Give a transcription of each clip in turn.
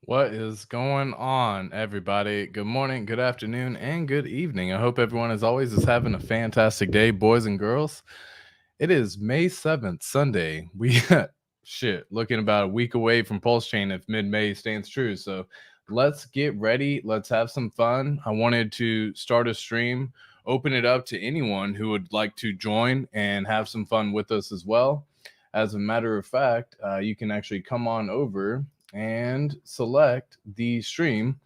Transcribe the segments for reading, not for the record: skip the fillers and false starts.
What is going on, everybody? Good morning, good afternoon, and good evening. I hope everyone, as always, is having a fantastic day, boys and girls. It is May 7th, Sunday. We, looking about a week away from PulseChain if mid May stands true. So let's get ready. Let's have some fun. I wanted to start a stream, open it up to anyone who would like to join and have some fun with us as well. As a matter of fact, you can actually come on over and select the stream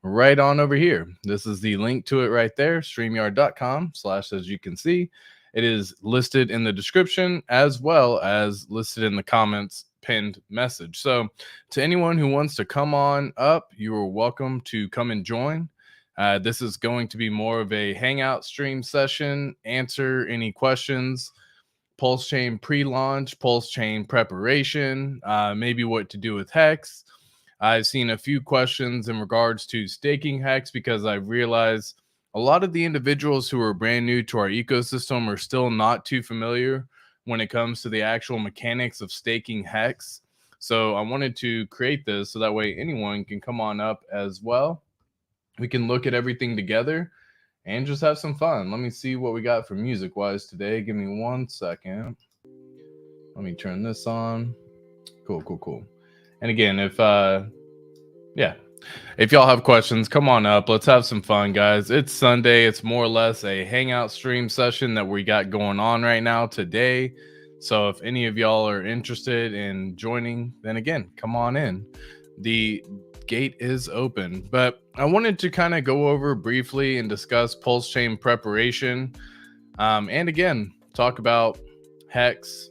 right on over here. This is the link to it right there, streamyard.com/ as you can see. It is listed in the description as well as listed in the comments pinned message. So to anyone who wants to come on up, you are welcome to come and join. This is going to be more of a hangout stream session, answer any questions, PulseChain pre-launch, PulseChain preparation, maybe what to do with Hex. I've seen a few questions in regards to staking Hex because I've realized a lot of the individuals who are brand new to our ecosystem are still not too familiar when it comes to the actual mechanics of staking Hex. So I wanted to create this so that way anyone can come on up as well. We can look at everything together and just have some fun. Let me see what we got for music wise today. Give me 1 second. Let me turn this on. Cool. And again, if y'all have questions, come on up. Let's have some fun, guys. It's Sunday. It's more or less a hangout stream session that we got going on right now today. So if any of y'all are interested in joining, then again, come on in. The gate is open, but I wanted to kind of go over briefly and discuss PulseChain preparation. And again, talk about Hex,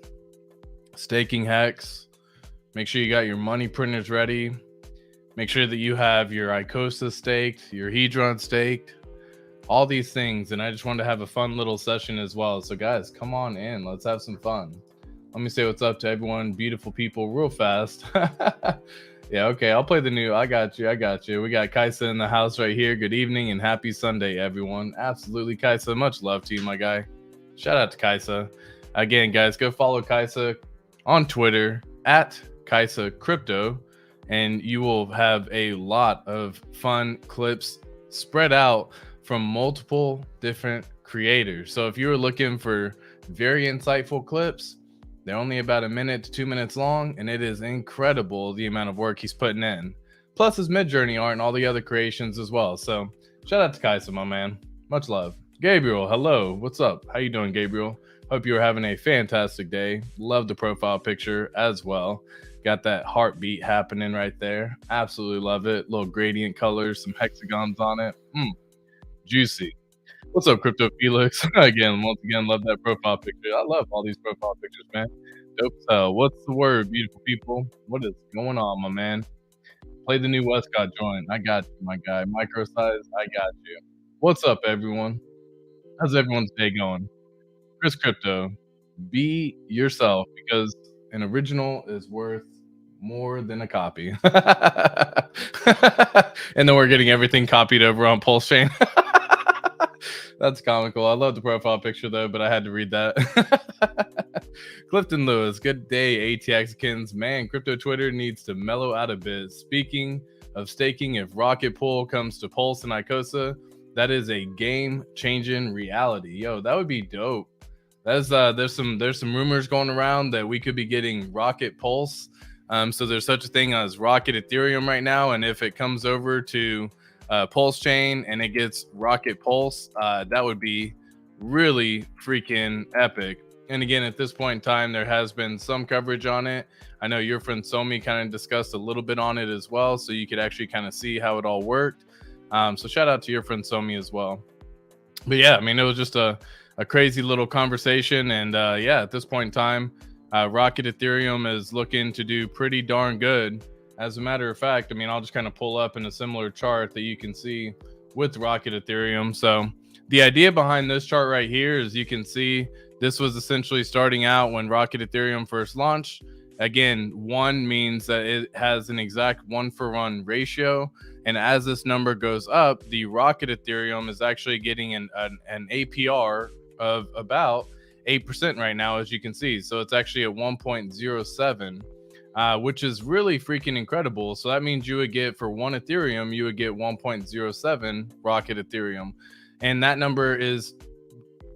staking Hex. Make sure you got your money printers ready. Make sure that you have your ICOSA staked, your Hedron staked, all these things. And I just wanted to have a fun little session as well. So guys, come on in. Let's have some fun. Let me say what's up to everyone, beautiful people, real fast. Yeah, okay, I'll play the new. I got you. We got Kaisa in the house right here. Good evening and happy Sunday, everyone. Absolutely, Kaisa. Much love to you, my guy. Shout out to Kaisa. Again, guys, go follow Kaisa on Twitter at Kaisa Crypto, and you will have a lot of fun clips spread out from multiple different creators. So if you're looking for very insightful clips, they're only about 1 minute to 2 minutes long, and it is incredible the amount of work he's putting in. Plus his mid-journey art and all the other creations as well. So shout out to Kaisa, my man. Much love. Gabriel, hello. What's up? How you doing, Gabriel? Hope you're having a fantastic day. Love the profile picture as well. Got that heartbeat happening right there. Absolutely love it. Little gradient colors, some hexagons on it. Juicy. What's up, Crypto Felix? Once again, love that profile picture. I love all these profile pictures, man. Dope as hell. What's the word, beautiful people? What is going on, my man? Play the new Westcott joint. I got you, my guy. Micro size, I got you. What's up, everyone? How's everyone's day going? Chris Crypto, be yourself because an original is worth more than a copy. And then we're getting everything copied over on PulseChain. That's comical. I love the profile picture though, but I had to read that. Clifton Lewis, good day, ATXkins. Man, crypto Twitter needs to mellow out a bit. Speaking of staking, if Rocket Pool comes to Pulse and ICOSA, that is a game-changing reality. Yo, that would be dope. There's some rumors going around that we could be getting Rocket Pulse. So there's such a thing as Rocket Ethereum right now, and if it comes over to PulseChain and it gets Rocket Pulse, that would be really freaking epic. And again, at this point in time, there has been some coverage on it. I know your friend Somi kind of discussed a little bit on it as well, so you could actually kind of see how it all worked. So shout out to your friend Somi as well. But yeah, I mean, it was just a crazy little conversation. And at this point in time, Rocket Ethereum is looking to do pretty darn good. As a matter of fact, I mean, I'll just kind of pull up in a similar chart that you can see with Rocket Ethereum. So the idea behind this chart right here is you can see this was essentially starting out when Rocket Ethereum first launched. Again, 1 means that it has an exact 1-for-1 ratio. And as this number goes up, the Rocket Ethereum is actually getting an APR of about 8% right now, as you can see. So it's actually at 1.07 which is really freaking incredible. So that means you would get, for one Ethereum, you would get 1.07 Rocket Ethereum. And that number is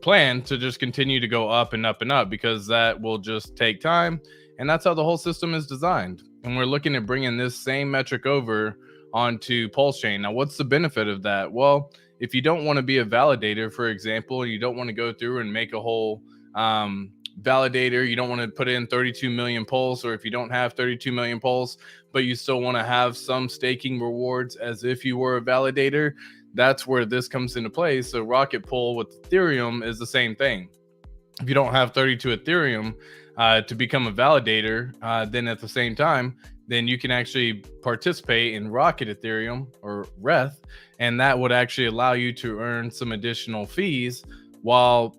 planned to just continue to go up and up and up, because that will just take time. And that's how the whole system is designed. And we're looking at bringing this same metric over onto PulseChain. Now, what's the benefit of that? Well, if you don't want to be a validator, for example, you don't want to go through and make a whole validator, you don't want to put in 32 million pulse, or if you don't have 32 million pulse, but you still want to have some staking rewards as if you were a validator, that's where this comes into play. So Rocket Pool with Ethereum is the same thing. If you don't have 32 Ethereum to become a validator, then at the same time, then you can actually participate in Rocket Ethereum, or RETH, and that would actually allow you to earn some additional fees while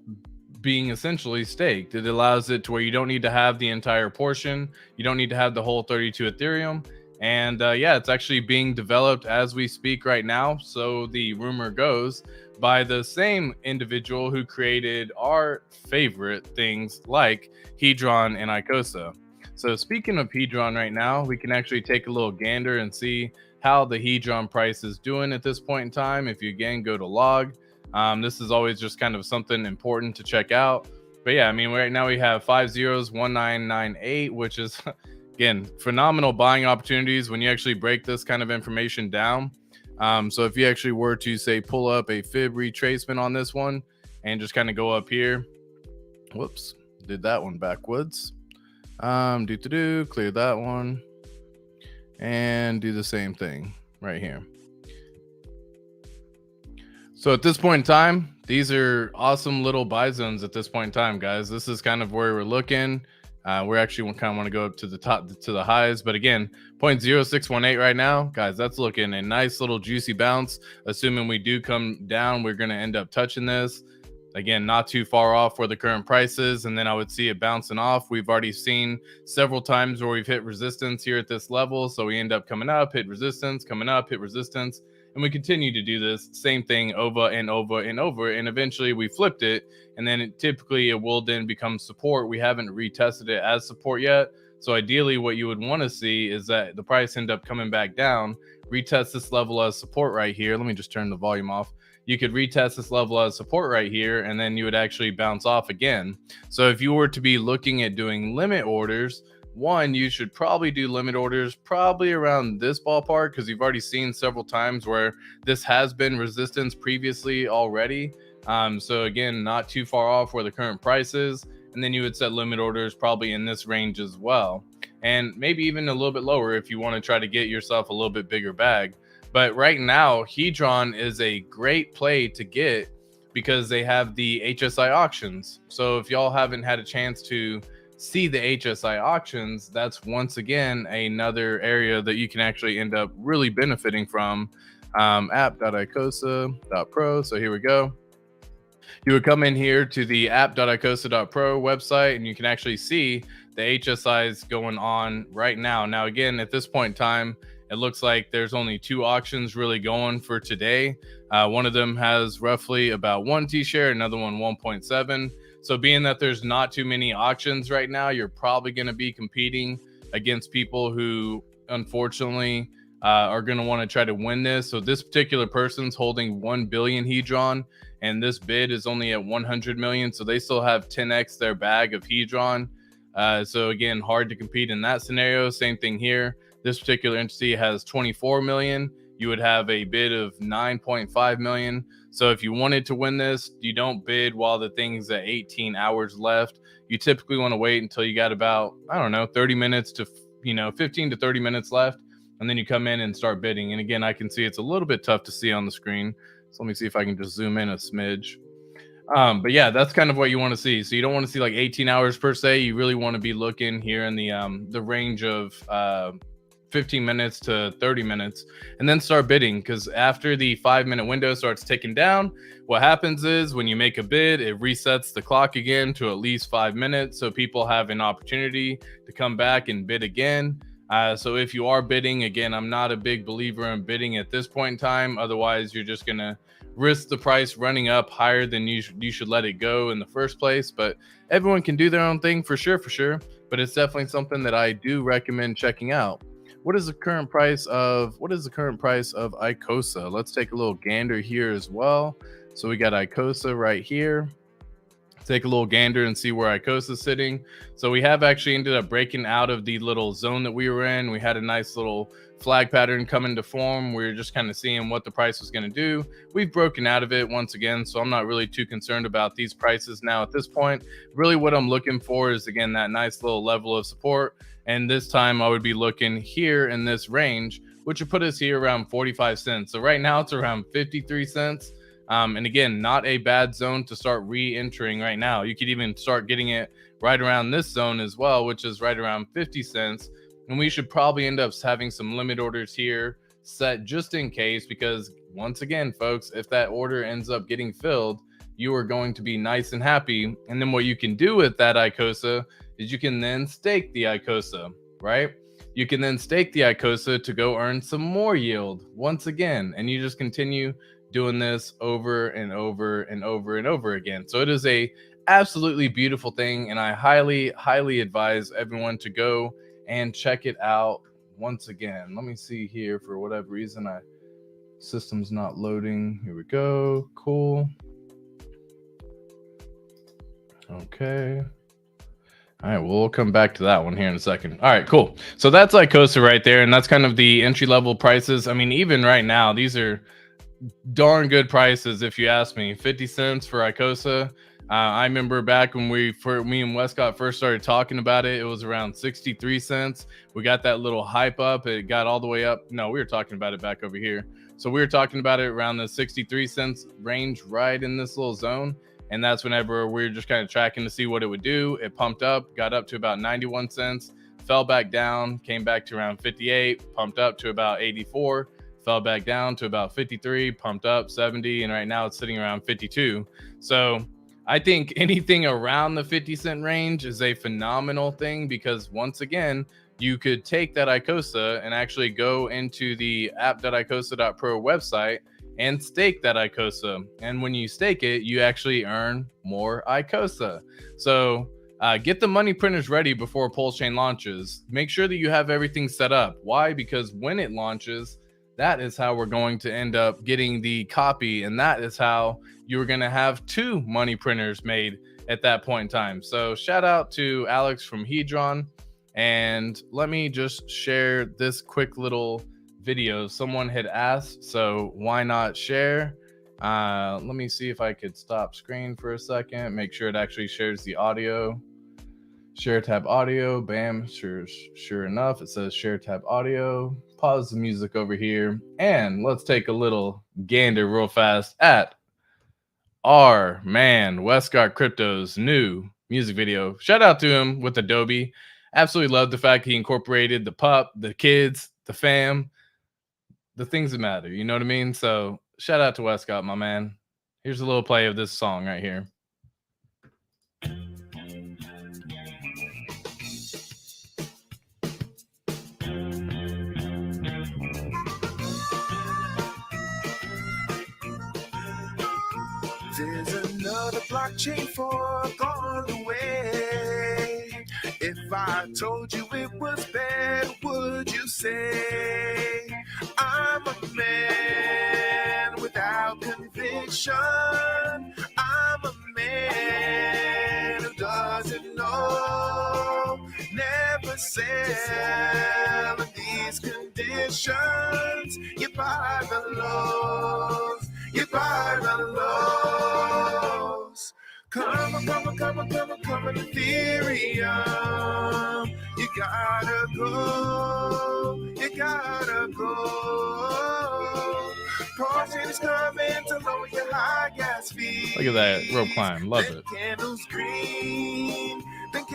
being essentially staked. It allows it to where you don't need to have the entire portion, you don't need to have the whole 32 Ethereum. And yeah, it's actually being developed as we speak right now, so the rumor goes, by the same individual who created our favorite things like Hedron and Icosa. So speaking of Hedron right now, we can actually take a little gander and see how the Hedron price is doing at this point in time. If you again go to log, this is always just kind of something important to check out. But yeah, I mean, right now we have 501998, which is again, phenomenal buying opportunities when you actually break this kind of information down. So if you actually were to say pull up a fib retracement on this one and just kind of go up here, whoops, did that one backwards. Clear that one and do the same thing right here. So at this point in time, these are awesome little buy zones at this point in time, guys. This is kind of where we're looking. We're actually kind of want to go up to the top, to the highs, but again, 0.0618 right now, guys, that's looking a nice little juicy bounce. Assuming we do come down, we're going to end up touching this. Again, not too far off where the current price is, and then I would see it bouncing off. We've already seen several times where we've hit resistance here at this level, so we end up coming up, hit resistance, coming up, hit resistance, and we continue to do this same thing over and over and over, and eventually we flipped it, and then typically it will then become support. We haven't retested it as support yet, so ideally what you would want to see is that the price end up coming back down, retest this level as support right here. Let me just turn the volume off. You could retest this level as support right here, and then you would actually bounce off again. So if you were to be looking at doing limit orders, one, you should probably do limit orders probably around this ballpark, because you've already seen several times where this has been resistance previously already. So again, not too far off where the current price is. And then you would set limit orders probably in this range as well. And maybe even a little bit lower if you want to try to get yourself a little bit bigger bag. But right now, Hedron is a great play to get because they have the HSI auctions. So if y'all haven't had a chance to see the HSI auctions, that's once again another area that you can actually end up really benefiting from. App.icosa.pro. So here we go. You would come in here to the app.icosa.pro website, and you can actually see the HSIs going on right now. Now, again, at this point in time, it looks like there's only 2 auctions really going for today. One of them has roughly about 1 T-share, another one 1.7. So being that there's not too many auctions right now, you're probably going to be competing against people who, unfortunately, are going to want to try to win this. So this particular person's holding 1 billion Hedron, and this bid is only at 100 million. So they still have 10x their bag of Hedron. So again, hard to compete in that scenario. Same thing here. This particular entity has 24 million. You would have a bid of 9.5 million. So if you wanted to win this, you don't bid while the thing's at 18 hours left. You typically want to wait until you got about, 30 minutes to, 15 to 30 minutes left. And then you come in and start bidding. And again, I can see it's a little bit tough to see on the screen. So let me see if I can just zoom in a smidge. But yeah, that's kind of what you want to see. So you don't want to see like 18 hours per se. You really want to be looking here in the range of 15 minutes to 30 minutes, and then start bidding, because after the 5-minute window starts ticking down, what happens is when you make a bid, it resets the clock again to at least 5 minutes, so people have an opportunity to come back and bid again. So if you are bidding, again, I'm not a big believer in bidding at this point in time. Otherwise, you're just going to risk the price running up higher than you should let it go in the first place. But everyone can do their own thing for sure. but it's definitely something that I do recommend checking out. What is the current price of ICOSA? Let's take a little gander here as well. So we got ICOSA right here. Take a little gander and see where ICOSA is sitting. So we have actually ended up breaking out of the little zone that we were in. We had a nice little flag pattern come into form. We were just kind of seeing what the price was going to do. We've broken out of it once again, so I'm not really too concerned about these prices now at this point. Really what I'm looking for is, again, that nice little level of support. And this time I would be looking here in this range, which would put us here around 45 cents. So right now it's around 53 cents. And again, not a bad zone to start re-entering right now. You could even start getting it right around this zone as well, which is right around 50 cents. And we should probably end up having some limit orders here set just in case, because once again, folks, if that order ends up getting filled, you are going to be nice and happy. And then what you can do with that ICOSA is you can then stake the ICOSA, right? You can then stake the ICOSA to go earn some more yield once again. And you just continue doing this over and over and over and over again. So it is a absolutely beautiful thing, and I highly advise everyone to go and check it out once again. Let me see here. For whatever reason, system's not loading. Here we go. Cool. Okay. All right, we'll come back to that one here in a second. All right, cool. So that's ICOSA right there, and that's kind of the entry level prices. I mean, even right now, these are darn good prices if you ask me. 50 cents for ICOSA. I remember back when me and Westcott first started talking about it, it was around 63 cents. We got that little hype up. It got all the way up. No, we were talking about it back over here. So we were talking about it around the 63 cents range, right in this little zone. And that's whenever we were just kind of tracking to see what it would do. It pumped up, got up to about 91 cents, fell back down, came back to around 58, pumped up to about 84. Fell back down to about 53, pumped up 70, and right now it's sitting around 52. So I think anything around the 50-cent range is a phenomenal thing, because once again, you could take that ICOSA and actually go into the app.icosa.pro website and stake that ICOSA. And when you stake it, you actually earn more ICOSA. So get the money printers ready before PulseChain launches. Make sure that you have everything set up. Why? Because when it launches, that is how we're going to end up getting the copy, and that is how you're going to have 2 money printers made at that point in time. So shout out to Alex from Hedron, and let me just share this quick little video. Someone had asked, so why not share? Let me see if I could stop screen for a second, make sure it actually shares the audio. Share tab audio, bam, sure enough, it says share tab audio. Pause the music over here, and let's take a little gander real fast at our man Westcott Crypto's new music video. Shout out to him with Adobe. Absolutely love the fact he incorporated the pup, the kids, the fam, the things that matter, you know what I mean? So shout out to Westcott, my man. Here's a little play of this song right here. There's another blockchain fork on the way. If I told you it was bad, would you say I'm a man without conviction? I'm a man who doesn't know. Never sell in these conditions. You buy the lows. You buy the lows. Come on, Ethereum. You gotta go. PulseChain is coming to lower your high gas fees. Look at that rope climb, love it. Candles green. Didn't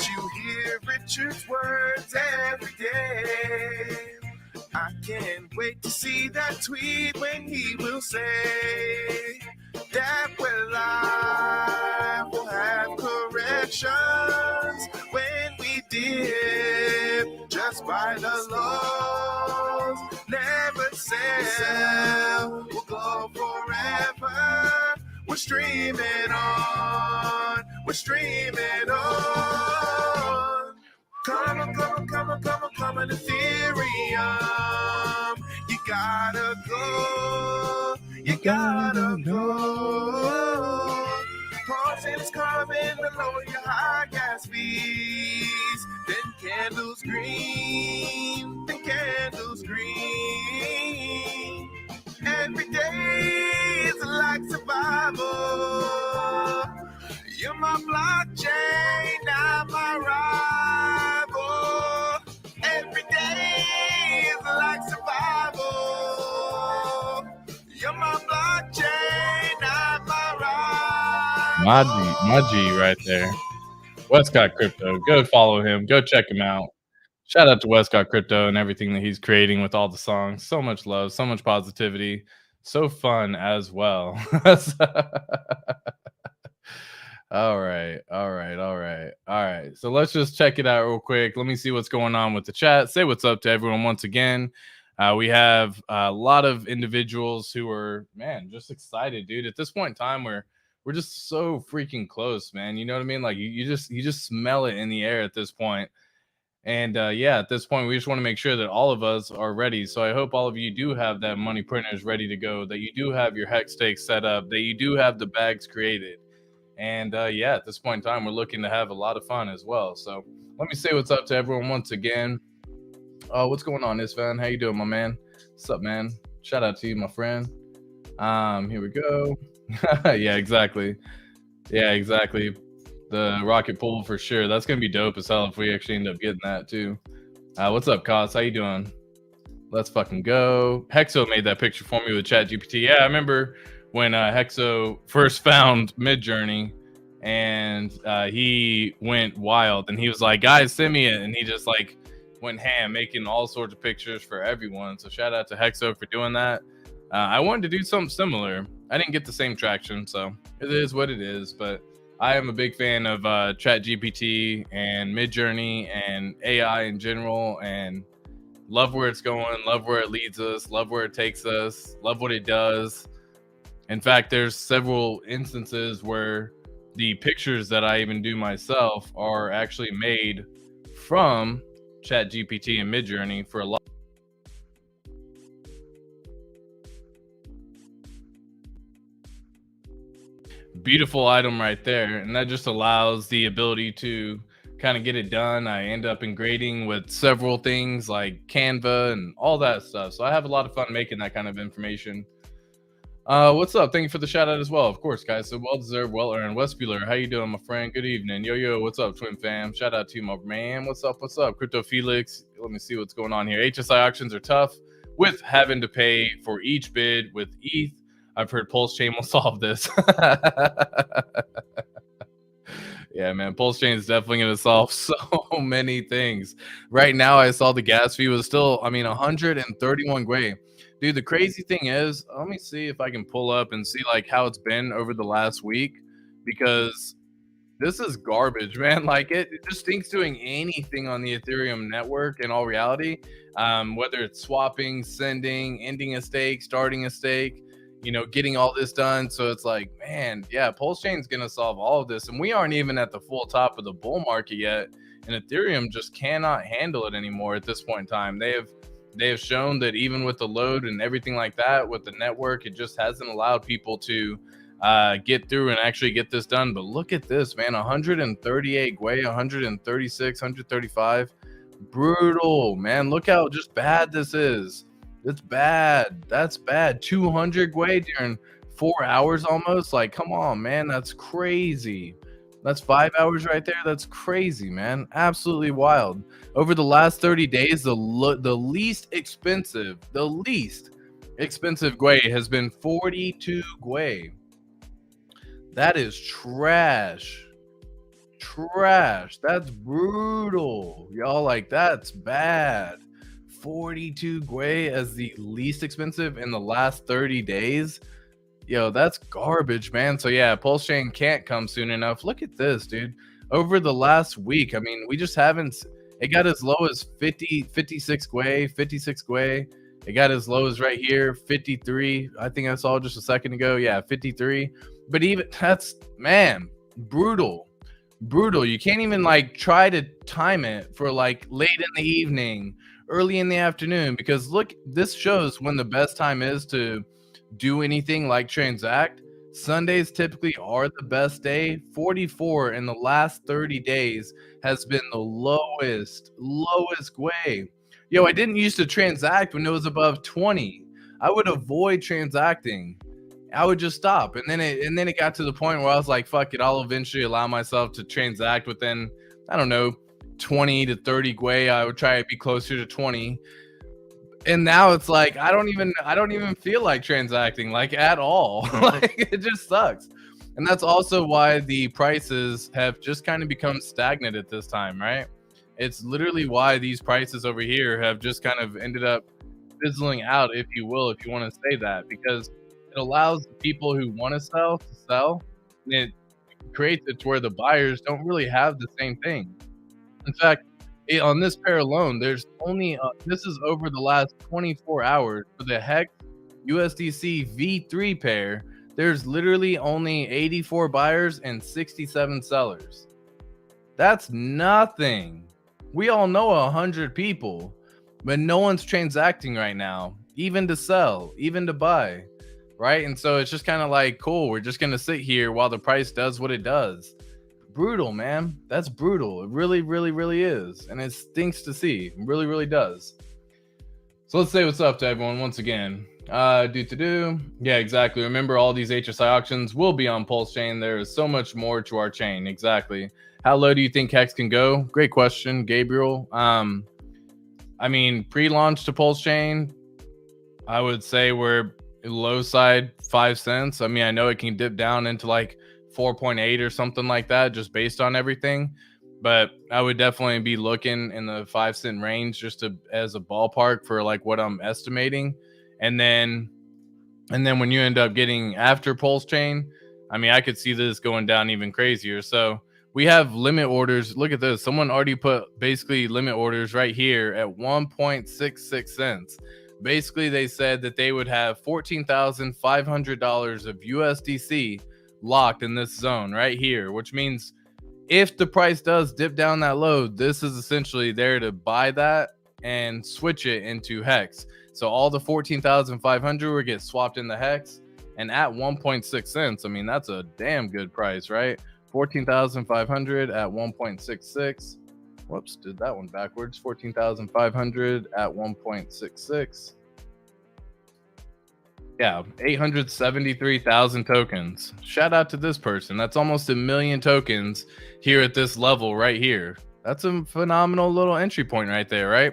you hear Richard's words every day? I can't wait to see that tweet when he will say that life will have corrections when we dip just by the lows. Never sell, we'll go forever. We're streaming on we're streaming on. Come on, Ethereum. You gotta go. PulseChain is coming to lower your high gas fees. Then candles green. Every day is like survival. You're my blockchain, not my rival. Every day is like survival. You're my blockchain, not my rival. My G right there. Westcott Crypto. Go follow him. Go check him out. Shout out to Westcott Crypto and everything that he's creating with all the songs. So much love, so much positivity, so fun as well. All right. So let's just check it out real quick. Let me see what's going on with the chat. Say what's up to everyone once again. We have a lot of individuals who are, man, just excited, dude. At this point in time, we're just so freaking close, man. You know what I mean? Like you just smell it in the air at this point. And yeah, at this point, we just want to make sure that all of us are ready. So I hope all of you do have that money printers ready to go, that you do have your hex stakes set up, that you do have the bags created. And yeah, at this point in time, we're looking to have a lot of fun as well. So let me say what's up to everyone once again. What's going on, Isfan? How you doing, my man? What's up, man? Shout out to you, my friend. Here we go. Yeah, exactly. The rocket pool for sure. That's gonna be dope as hell if we actually end up getting that too. What's up, Kos? How you doing? Let's fucking go. Hexo made that picture for me with ChatGPT. Yeah, I remember when Hexo first found Midjourney, and he went wild, and he was like, "Guys, send me it," and he just like went ham, making all sorts of pictures for everyone. So shout out to Hexo for doing that. I wanted to do something similar. I didn't get the same traction, so it is what it is. But I am a big fan of ChatGPT and Midjourney and AI in general, and love where it's going, love where it leads us, love where it takes us, love what it does. In fact, there's several instances where the pictures that I even do myself are actually made from ChatGPT and Midjourney for a lot. Beautiful item right there, and that just allows the ability to kind of get it done. I end up ingrading with several things like Canva and all that stuff, so I have a lot of fun making that kind of information. What's up? Thank you for the shout out as well, of course, guys. So well deserved, well earned. Wes Bueller, how you doing, my friend? Good evening. Yo, what's up, Twin Fam? Shout out to you, my man. What's up? Crypto Felix, let me see what's going on here. HSI auctions are tough with having to pay for each bid with ETH. I've heard PulseChain will solve this. Yeah, man, PulseChain is definitely going to solve so many things. Right now, I saw the gas fee was still, 131 Gwei. Dude, the crazy thing is, let me see if I can pull up and see like how it's been over the last week, because this is garbage, man. Like it just stinks doing anything on the Ethereum network in all reality, whether it's swapping, sending, ending a stake, starting a stake, getting all this done. So it's like, man, yeah, PulseChain's going to solve all of this. And we aren't even at the full top of the bull market yet. And Ethereum just cannot handle it anymore at this point in time. They have shown that even with the load and everything like that, with the network, it just hasn't allowed people to get through and actually get this done. But look at this, man, 138 Gwei, 136, 135. Brutal, man. Look how just bad this is. It's bad. That's bad. 200 Gwei during 4 hours almost. Like, come on, man. That's crazy. That's 5 hours right there. That's crazy, man. Absolutely wild. Over the last 30 days, the least expensive Gwei has been 42 Gwei. That is trash. That's brutal. Y'all, like, that's bad. 42 Gwei as the least expensive in the last 30 days. Yo, that's garbage, man. So yeah, PulseChain can't come soon enough. Look at this, dude. Over the last week, we just haven't. It got as low as 56 Gwei. It got as low as right here, 53. I think I saw just a second ago. Yeah, 53. But even that's, man, brutal. brutal. You can't even like try to time it for like late in the evening, early in the afternoon, because look, this shows when the best time is to do anything like transact. Sundays typically are the best day. 44 in the last 30 days has been the lowest way. Yo, I didn't used to transact when it was above 20. I would avoid transacting. I would just stop. And then it got to the point where I was like, fuck it, I'll eventually allow myself to transact within, I don't know, 20 to 30 Gwei. I would try to be closer to 20. And now it's like I don't even feel like transacting like at all. Like it just sucks. And that's also why the prices have just kind of become stagnant at this time, right? It's literally why these prices over here have just kind of ended up fizzling out, if you will, if you want to say that, because it allows the people who want to sell, and it creates it to where the buyers don't really have the same thing. In fact, on this pair alone, there's only this is over the last 24 hours for the Hex USDC V3 pair. There's literally only 84 buyers and 67 sellers. That's nothing. We all know 100 people, but no one's transacting right now, even to sell, even to buy, right? And so it's just kind of like, cool, we're just going to sit here while the price does what it does. Brutal, man. That's brutal. It really, really, really is. And it stinks to see. It really, really does. So let's say what's up to everyone once again. Yeah, exactly. Remember, all these HSI auctions will be on PulseChain. There is so much more to our chain. Exactly. How low do you think Hex can go? Great question, Gabriel. I mean, pre-launch to PulseChain, I would say we're low side 5 cents. I mean, I know it can dip down into like 4.8 or something like that, just based on everything. But I would definitely be looking in the 5 cent range just as a ballpark for like what I'm estimating. And then when you end up getting after PulseChain, I mean, I could see this going down even crazier. So we have limit orders. Look at this. Someone already put basically limit orders right here at 1.66 cents. Basically, they said that they would have $14,500 of USDC locked in this zone right here, which means if the price does dip down that low, this is essentially there to buy that and switch it into Hex. So all the 14,500 would get swapped in the Hex, and at 1.6 cents, I mean, that's a damn good price, right? 14,500 at 1.66. Whoops, did that one backwards. 14,500 at 1.66. Yeah, 873,000 tokens. Shout out to this person. That's almost 1 million tokens here at this level right here. That's a phenomenal little entry point right there, right?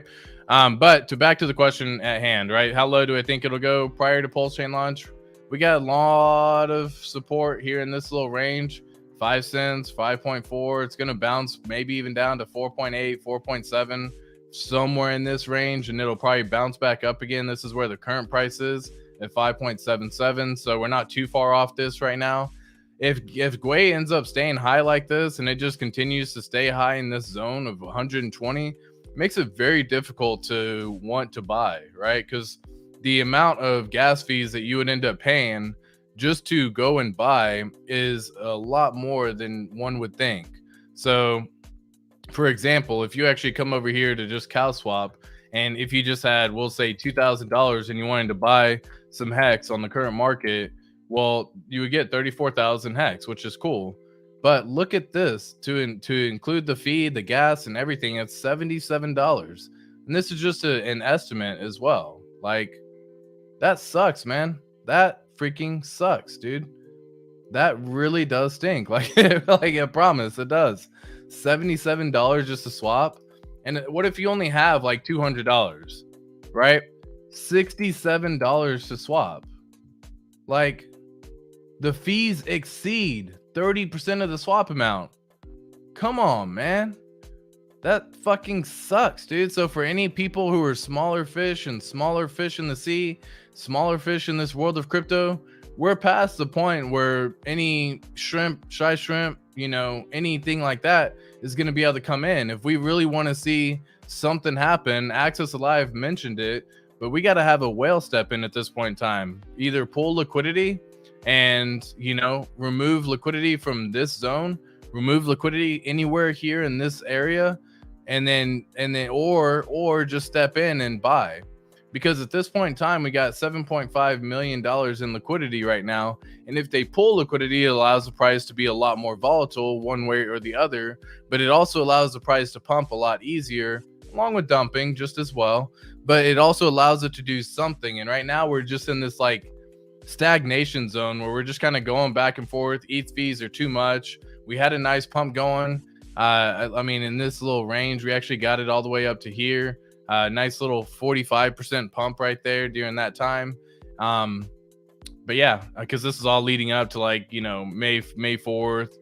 But back to the question at hand, right? How low do I think it'll go prior to PulseChain launch? We got a lot of support here in this little range. 5 cents, 5.4. It's going to bounce maybe even down to 4.8, 4.7, somewhere in this range, and it'll probably bounce back up again. This is where the current price is at 5.77. So we're not too far off this right now. If Gwei ends up staying high like this and it just continues to stay high in this zone of 120, makes it very difficult to want to buy, right? Because the amount of gas fees that you would end up paying just to go and buy is a lot more than one would think. So, for example, if you actually come over here to just cow swap, and if you just had, we'll say $2,000 and you wanted to buy some Hex on the current market, well, you would get 34,000 Hex, which is cool. But look at this, to include the fee, the gas, and everything, it's $77. And this is just an estimate as well. Like, that sucks, man. That freaking sucks, dude. That really does stink. Like I promise it does. $77 just to swap. And what if you only have like $200, right? $67 to swap. Like, the fees exceed 30% of the swap amount. Come on, man. That fucking sucks, dude. So for any people who are smaller fish in the sea, smaller fish in this world of crypto, we're past the point where any shy shrimp, anything like that is going to be able to come in. If we really want to see something happen, Access Alive mentioned it, but we got to have a whale step in at this point in time. Either pull liquidity and, remove liquidity from this zone, remove liquidity anywhere here in this area, and then or just step in and buy. Because at this point in time, we got $7.5 million in liquidity right now. And if they pull liquidity, it allows the price to be a lot more volatile one way or the other. But it also allows the price to pump a lot easier, along with dumping just as well. But it also allows it to do something. And right now we're just in this like stagnation zone where we're just kind of going back and forth. ETH fees are too much. We had a nice pump going. I mean, in this little range, we actually got it all the way up to here. Nice little 45% pump right there during that time. But yeah, because this is all leading up to like, you know, May 4th,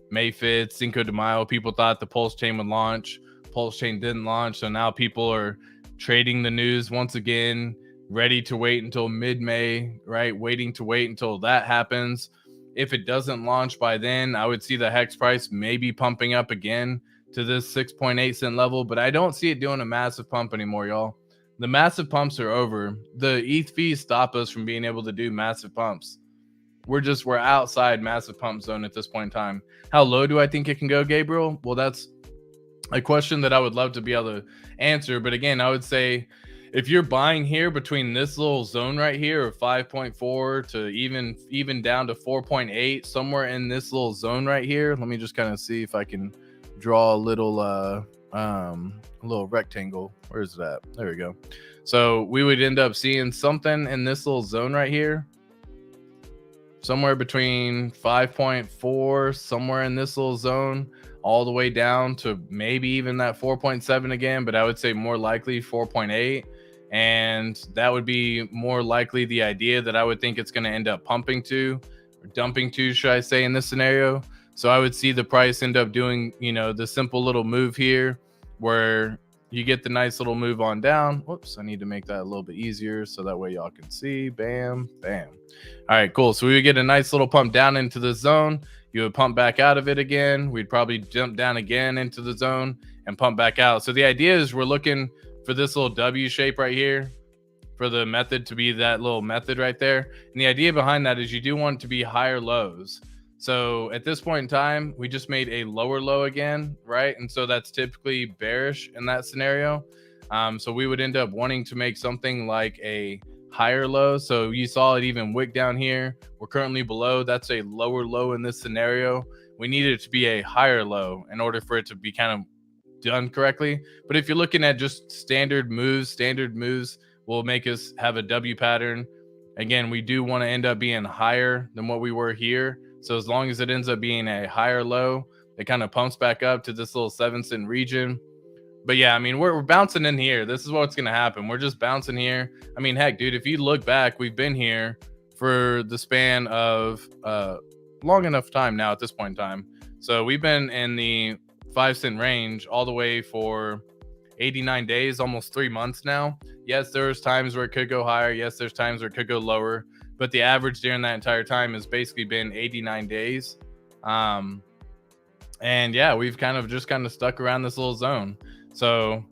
May 5th, Cinco de Mayo. People thought the PulseChain would launch. PulseChain didn't launch. So now people are trading the news once again, ready to wait until mid-May, right? Waiting to wait until that happens. If it doesn't launch by then, I would see the hex price maybe pumping up again to this 6.8 cent level, but I don't see it doing a massive pump anymore, y'all. The massive pumps are over. The ETH fees stop us from being able to do massive pumps. We're outside massive pump zone at this point in time. How low do I think it can go, Gabriel? Well, that's a question that I would love to be able to answer. But again, I would say if you're buying here between this little zone right here of 5.4 to even down to 4.8, somewhere in this little zone right here. Let me just kind of see if I can draw a little rectangle. Where's that? There we go. So we would end up seeing something in this little zone right here, somewhere between 5.4, somewhere in this little zone, all the way down to maybe even that 4.7 again, but I would say more likely 4.8. And that would be more likely the idea that I would think it's going to end up pumping to, or dumping to, should I say, in this scenario. So I would see the price end up doing, you know, the simple little move here where you get the nice little move on down. Whoops, I need to make that a little bit easier so that way y'all can see. Bam, bam. All right, cool. So we would get a nice little pump down into the zone. You would pump back out of it again. We'd probably jump down again into the zone and pump back out. So the idea is we're looking for this little W shape right here, for the method to be that little method right there. And the idea behind that is you do want it to be higher lows. So at this point in time, we just made a lower low again, right? And so that's typically bearish in that scenario. So we would end up wanting to make something like a higher low. So you saw it even wick down here. We're currently below. That's a lower low in this scenario. We need it to be a higher low in order for it to be kind of done correctly. But if you're looking at just standard moves will make us have a W pattern. Again, we do want to end up being higher than what we were here. So as long as it ends up being a higher low, it kind of pumps back up to this little 7 cent region. But yeah, I mean, we're bouncing in here. This is what's going to happen. We're just bouncing here. I mean, heck, dude, if you look back, we've been here for the span of long enough time now at this point in time. So we've been in the 5 cent range all the way for 89 days, almost 3 months now. Yes, there's times where it could go higher. Yes, there's times where it could go lower. But the average during that entire time has basically been 89 days. And yeah, we've kind of stuck around this little zone. So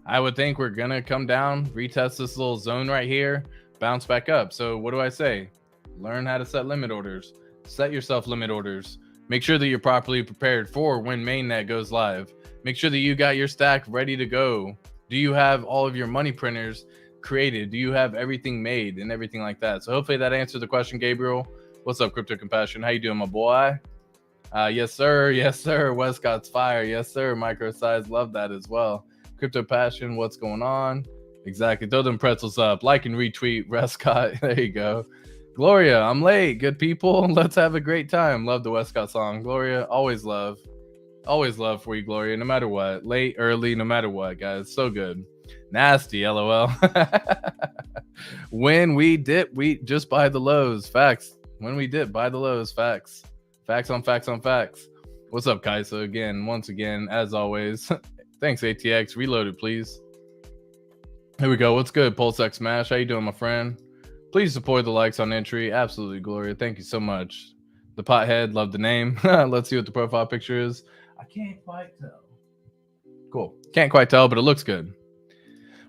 I would think we're going to come down, retest this little zone right here, bounce back up. So what do I say? Learn how to set limit orders. Set yourself limit orders. Make sure that you're properly prepared for when mainnet goes live. Make sure that you got your stack ready to go. Do you have all of your money printers created? Do you have everything made and everything like that? So hopefully that answered the question, Gabriel. What's up, Crypto Compassion? How you doing, my boy? Yes, sir. Yes, sir. Westcott's fire. Yes, sir. Micro size. Love that as well. Crypto Passion. What's going on? Exactly. Throw them pretzels up. Like and retweet. Westcott. There you go. Gloria, I'm late. Good people. Let's have a great time. Love the Westcott song. Gloria, always love for you, Gloria, no matter what. Late, early, no matter what, guys. So good. Nasty, LOL. When we dip, we just buy the lows. Facts. When we dip, buy the lows. Facts. Facts on facts on facts. What's up, Kaisa? Again, once again, as always. Thanks, ATX. Reloaded, please. Here we go. What's good, PulseX Smash? How you doing, my friend? Please support the likes on entry. Absolutely, Gloria. Thank you so much. The pothead, love the name. Let's see what the profile picture is. I can't quite tell. Cool. Can't quite tell, but it looks good.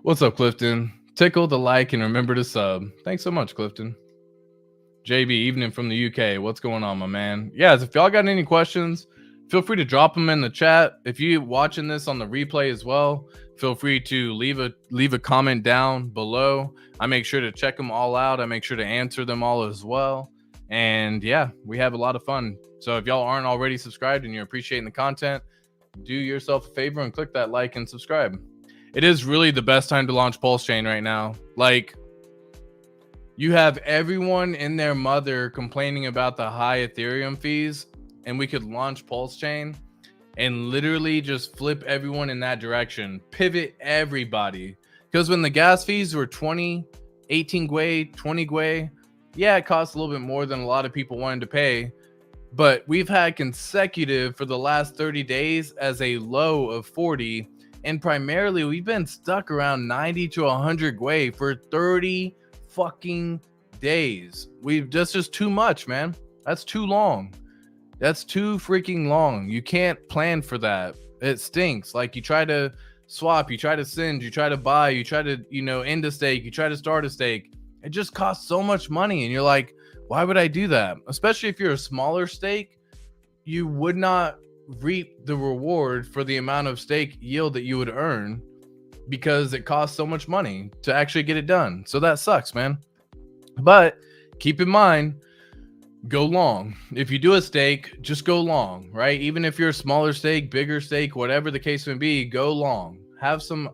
What's up, Clifton? Tickle the like and remember to sub. Thanks so much, Clifton. JB, evening from the UK. What's going on, my man? Yeah, if y'all got any questions, feel free to drop them in the chat. If you're watching this on the replay as well, feel free to leave a comment down below. I make sure to check them all out. I make sure to answer them all as well. And yeah, we have a lot of fun. So if y'all aren't already subscribed and you're appreciating the content, do yourself a favor and click that like and subscribe. It is really the best time to launch PulseChain right now. Like, you have everyone and their mother complaining about the high Ethereum fees, and we could launch PulseChain and literally just flip everyone in that direction, pivot everybody. Because when the gas fees were 20, 18 Gwei, 20 Gwei, yeah, it costs a little bit more than a lot of people wanted to pay. But we've had consecutive for the last 30 days as a low of 40. And primarily, we've been stuck around 90 to 100 Gwei for 30 fucking days. That's just too much, man. That's too long. That's too freaking long. You can't plan for that. It stinks. Like, you try to swap, you try to send, you try to buy, you try to, end a stake, you try to start a stake. It just costs so much money. And you're like, why would I do that? Especially if you're a smaller stake, you would not reap the reward for the amount of stake yield that you would earn because it costs so much money to actually get it done. So that sucks, man. But keep in mind, go long. If you do a stake, just go long, right? Even if you're a smaller stake, bigger stake, whatever the case may be, go long. Have some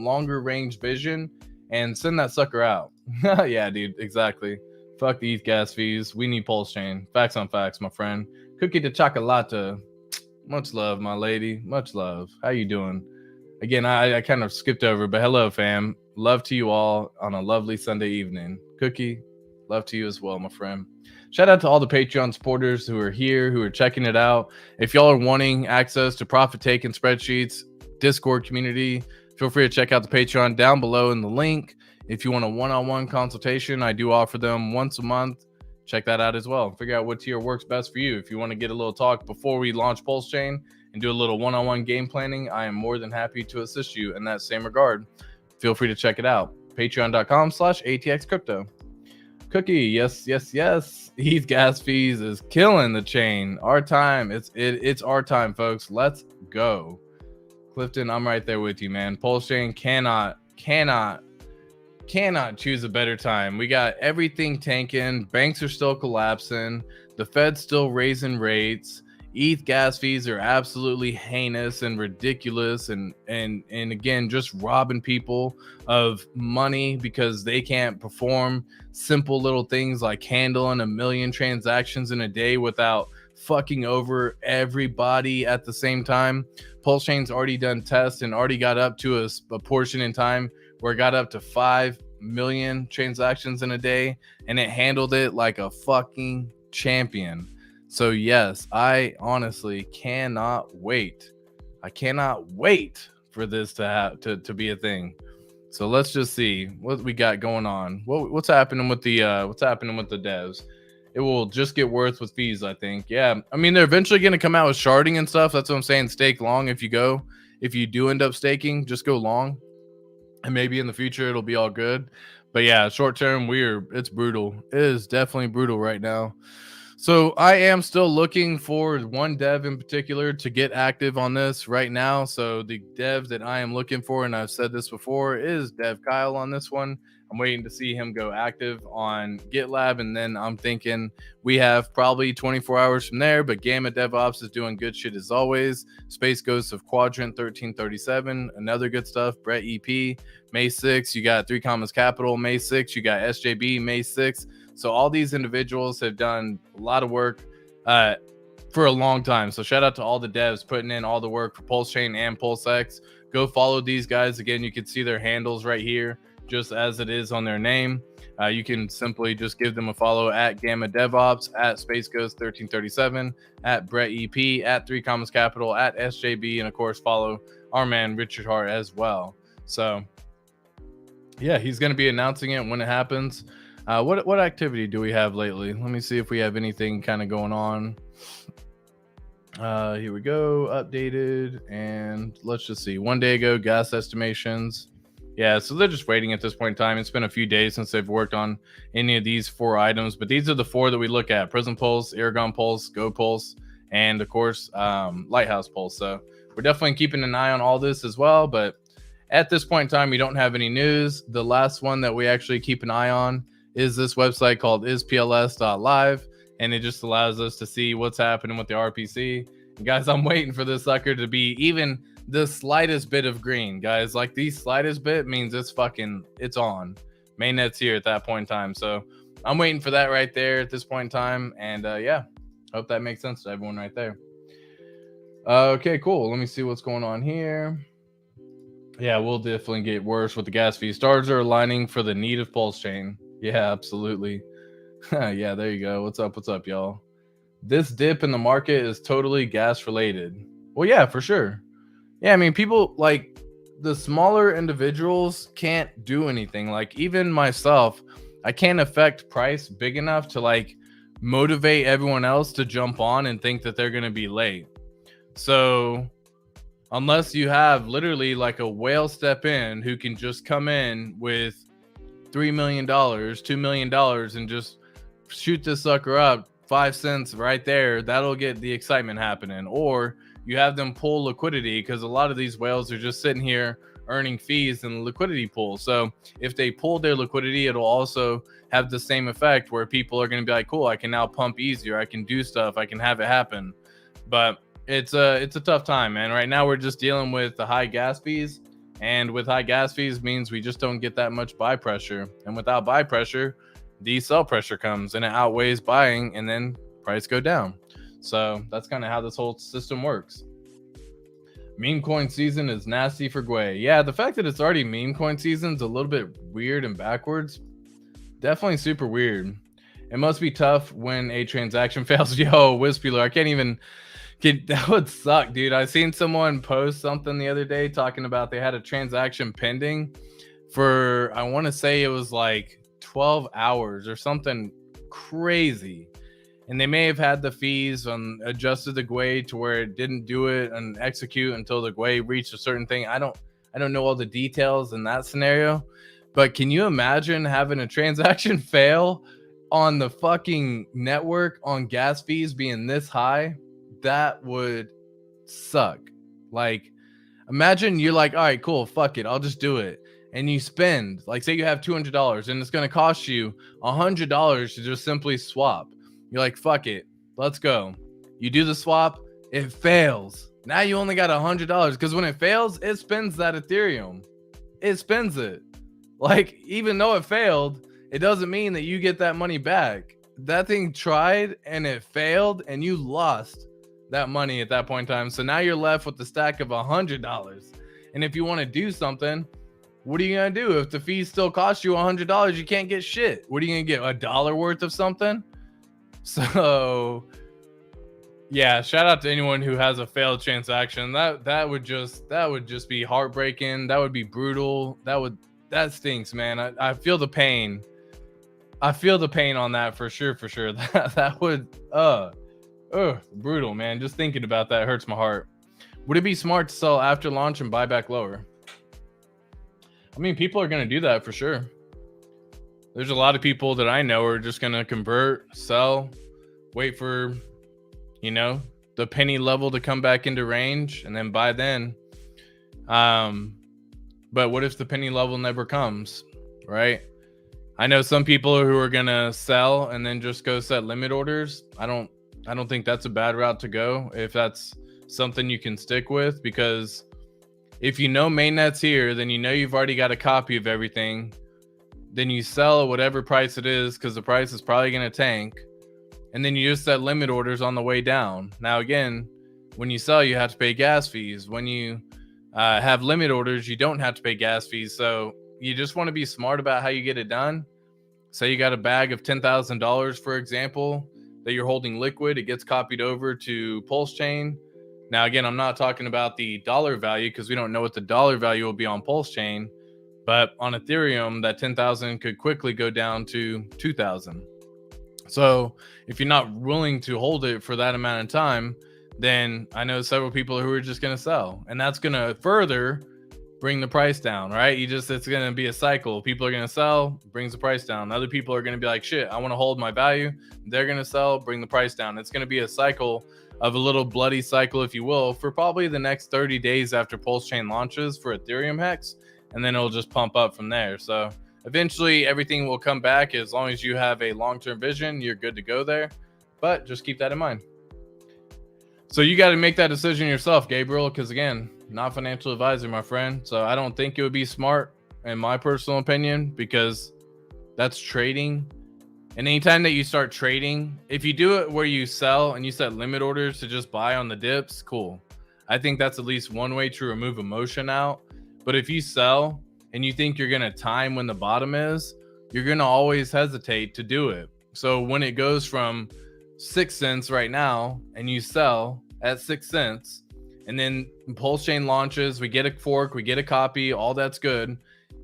longer range vision and send that sucker out. Yeah, dude, exactly. Fuck the ETH gas fees. We need PulseChain. Facts on facts, my friend. Cookie de chocolate. Much love, my lady. Much love. How you doing? Again, I kind of skipped over, but hello, fam. Love to you all on a lovely Sunday evening. Cookie, love to you as well, my friend. Shout out to all the Patreon supporters who are here, who are checking it out. If y'all are wanting access to profit taking spreadsheets, Discord community, feel free to check out the Patreon down below in the link. If you want a one-on-one consultation, I do offer them once a month. Check that out as well. Figure out what tier works best for you. If you want to get a little talk before we launch PulseChain and do a little one-on-one game planning, I am more than happy to assist you in that same regard. Feel free to check it out. Patreon.com/ATXCrypto. Cookie, yes. ETH gas fees is killing the chain. Our time, it's our time, folks. Let's go. Clifton, I'm right there with you, man. PulseChain cannot choose a better time. We got everything tanking. Banks are still collapsing. The Fed's still raising rates. ETH gas fees are absolutely heinous and ridiculous, and again, just robbing people of money because they can't perform simple little things like handling 1 million transactions in a day without fucking over everybody at the same time. PulseChain's already done tests and already got up to a portion in time where it got up to 5 million transactions in a day, and it handled it like a fucking champion. So yes, I honestly cannot wait. I cannot wait for this to be a thing. So let's just see what we got going on. What's happening with the devs? It will just get worse with fees, I think. Yeah, I mean, they're eventually going to come out with sharding and stuff. That's what I'm saying. Stake long if you do end up staking, just go long. And maybe in the future it'll be all good. But yeah, short term, it's brutal. It is definitely brutal right now. So I am still looking for one dev in particular to get active on this right now. So the dev that I am looking for, and I've said this before, is Dev Kyle on this one. I'm waiting to see him go active on GitLab, and then I'm thinking we have probably 24 hours from there, but Gamma DevOps is doing good shit as always. Space Ghost of Quadrant 1337, another good stuff. Brett EP, May 6th, you got 3 Commas Capital. May 6th, you got SJB, May 6th. So all these individuals have done a lot of work for a long time. So shout out to all the devs putting in all the work for PulseChain and PulseX. Go follow these guys. Again, you can see their handles right here, just as it is on their name. You can simply just give them a follow at Gamma DevOps, at Space Ghost 1337, at Brett EP, at 3 Commas Capital, at SJB, and of course follow our man Richard Hart as well. So yeah, he's going to be announcing it when it happens. What activity do we have lately? Let me see if we have anything kind of going on. Here we go, updated, and let's just see. 1 day ago, gas estimations. Yeah, so they're just waiting at this point in time. It's been a few days since they've worked on any of these 4 items, but these are the 4 that we look at: Prism Pulse, Aragon Pulse, Go Pulse, and of course, Lighthouse Pulse. So we're definitely keeping an eye on all this as well. But at this point in time, we don't have any news. The last one that we actually keep an eye on is this website called ispls.live, and it just allows us to see what's happening with the RPC. And guys, I'm waiting for this sucker to be even the slightest bit of green, guys. Like, the slightest bit means it's on. Mainnet's here at that point in time. So I'm waiting for that right there at this point in time. And yeah, hope that makes sense to everyone right there. Okay, cool. Let me see what's going on here. Yeah, we'll definitely get worse with the gas fees. Stars are aligning for the need of PulseChain. Yeah, absolutely. Yeah, there you go. What's up, y'all? This dip in the market is totally gas related. Well, yeah, for sure. Yeah, I mean, people like the smaller individuals can't do anything. Like, even myself, I can't affect price big enough to like motivate everyone else to jump on and think that they're going to be late. So unless you have literally like a whale step in who can just come in with $3 million, $2 million and just shoot this sucker up 5 cents right there, that'll get the excitement happening. Or you have them pull liquidity, because a lot of these whales are just sitting here earning fees in the liquidity pool. So if they pull their liquidity, it'll also have the same effect where people are going to be like, cool, I can now pump easier, I can do stuff, I can have it happen. But it's a tough time, man. Right now we're just dealing with the high gas fees, and with high gas fees means we just don't get that much buy pressure, and without buy pressure, the sell pressure comes and it outweighs buying, and then price go down. So that's kind of how this whole system works. Meme coin season is nasty for Gwei. Yeah, the fact that it's already meme coin season is a little bit weird and backwards. Definitely super weird. It must be tough when a transaction fails. Yo, Wispler, I can't even get, that would suck, dude. I seen someone post something the other day talking about they had a transaction pending for, I want to say it was like 12 hours or something crazy. And they may have had the fees and adjusted the Gwei to where it didn't do it and execute until the Gwei reached a certain thing. I don't know all the details in that scenario, but can you imagine having a transaction fail on the fucking network on gas fees being this high? That would suck. Like, imagine you're like, all right, cool, fuck it, I'll just do it. And you spend, like, say you have $200 and it's going to cost you $100 to just simply swap. You're like, fuck it, let's go. You do the swap, it fails. Now you only got $100, because when it fails, it spends that Ethereum. It spends it. Like, even though it failed, it doesn't mean that you get that money back. That thing tried and it failed, and you lost that money at that point in time. So now you're left with the stack of $100. And if you want to do something, what are you going to do? If the fees still cost you $100, you can't get shit. What are you going to get? $1 worth of something? So yeah, shout out to anyone who has a failed transaction. That would just be heartbreaking. That would be brutal. That stinks, man. I feel the pain. I feel the pain on that for sure. That would brutal, man. Just thinking about that hurts my heart. Would it be smart to sell after launch and buy back lower? I mean, people are going to do that for sure. There's a lot of people that I know are just going to convert, sell, wait for, the penny level to come back into range and then buy then. But what if the penny level never comes, right? I know some people who are going to sell and then just go set limit orders. I don't think that's a bad route to go if that's something you can stick with, because if you know mainnet's here, then you've already got a copy of everything. Then you sell at whatever price it is, because the price is probably going to tank. And then you just set limit orders on the way down. Now, again, when you sell, you have to pay gas fees. When you have limit orders, you don't have to pay gas fees. So you just want to be smart about how you get it done. Say you got a bag of $10,000, for example, that you're holding liquid. It gets copied over to PulseChain. Now, again, I'm not talking about the dollar value, because we don't know what the dollar value will be on PulseChain. But on Ethereum, that 10,000 could quickly go down to 2,000. So if you're not willing to hold it for that amount of time, then I know several people who are just going to sell. And that's going to further bring the price down, right? It's going to be a cycle. People are going to sell, brings the price down. Other people are going to be like, shit, I want to hold my value. They're going to sell, bring the price down. It's going to be a cycle of a little bloody cycle, if you will, for probably the next 30 days after PulseChain launches for Ethereum Hex, and then it'll just pump up from there. So eventually everything will come back. As long as you have a long-term vision, you're good to go there, but just keep that in mind. So you got to make that decision yourself, Gabriel, because again, not financial advisor, my friend. So I don't think it would be smart, in my personal opinion, because that's trading. And anytime that you start trading, if you do it where you sell and you set limit orders to just buy on the dips, cool. I think that's at least one way to remove emotion out. But if you sell and you think you're going to time when the bottom is, you're going to always hesitate to do it. So when it goes from 6 cents right now and you sell at 6 cents, and then PulseChain launches, we get a fork, we get a copy, all that's good.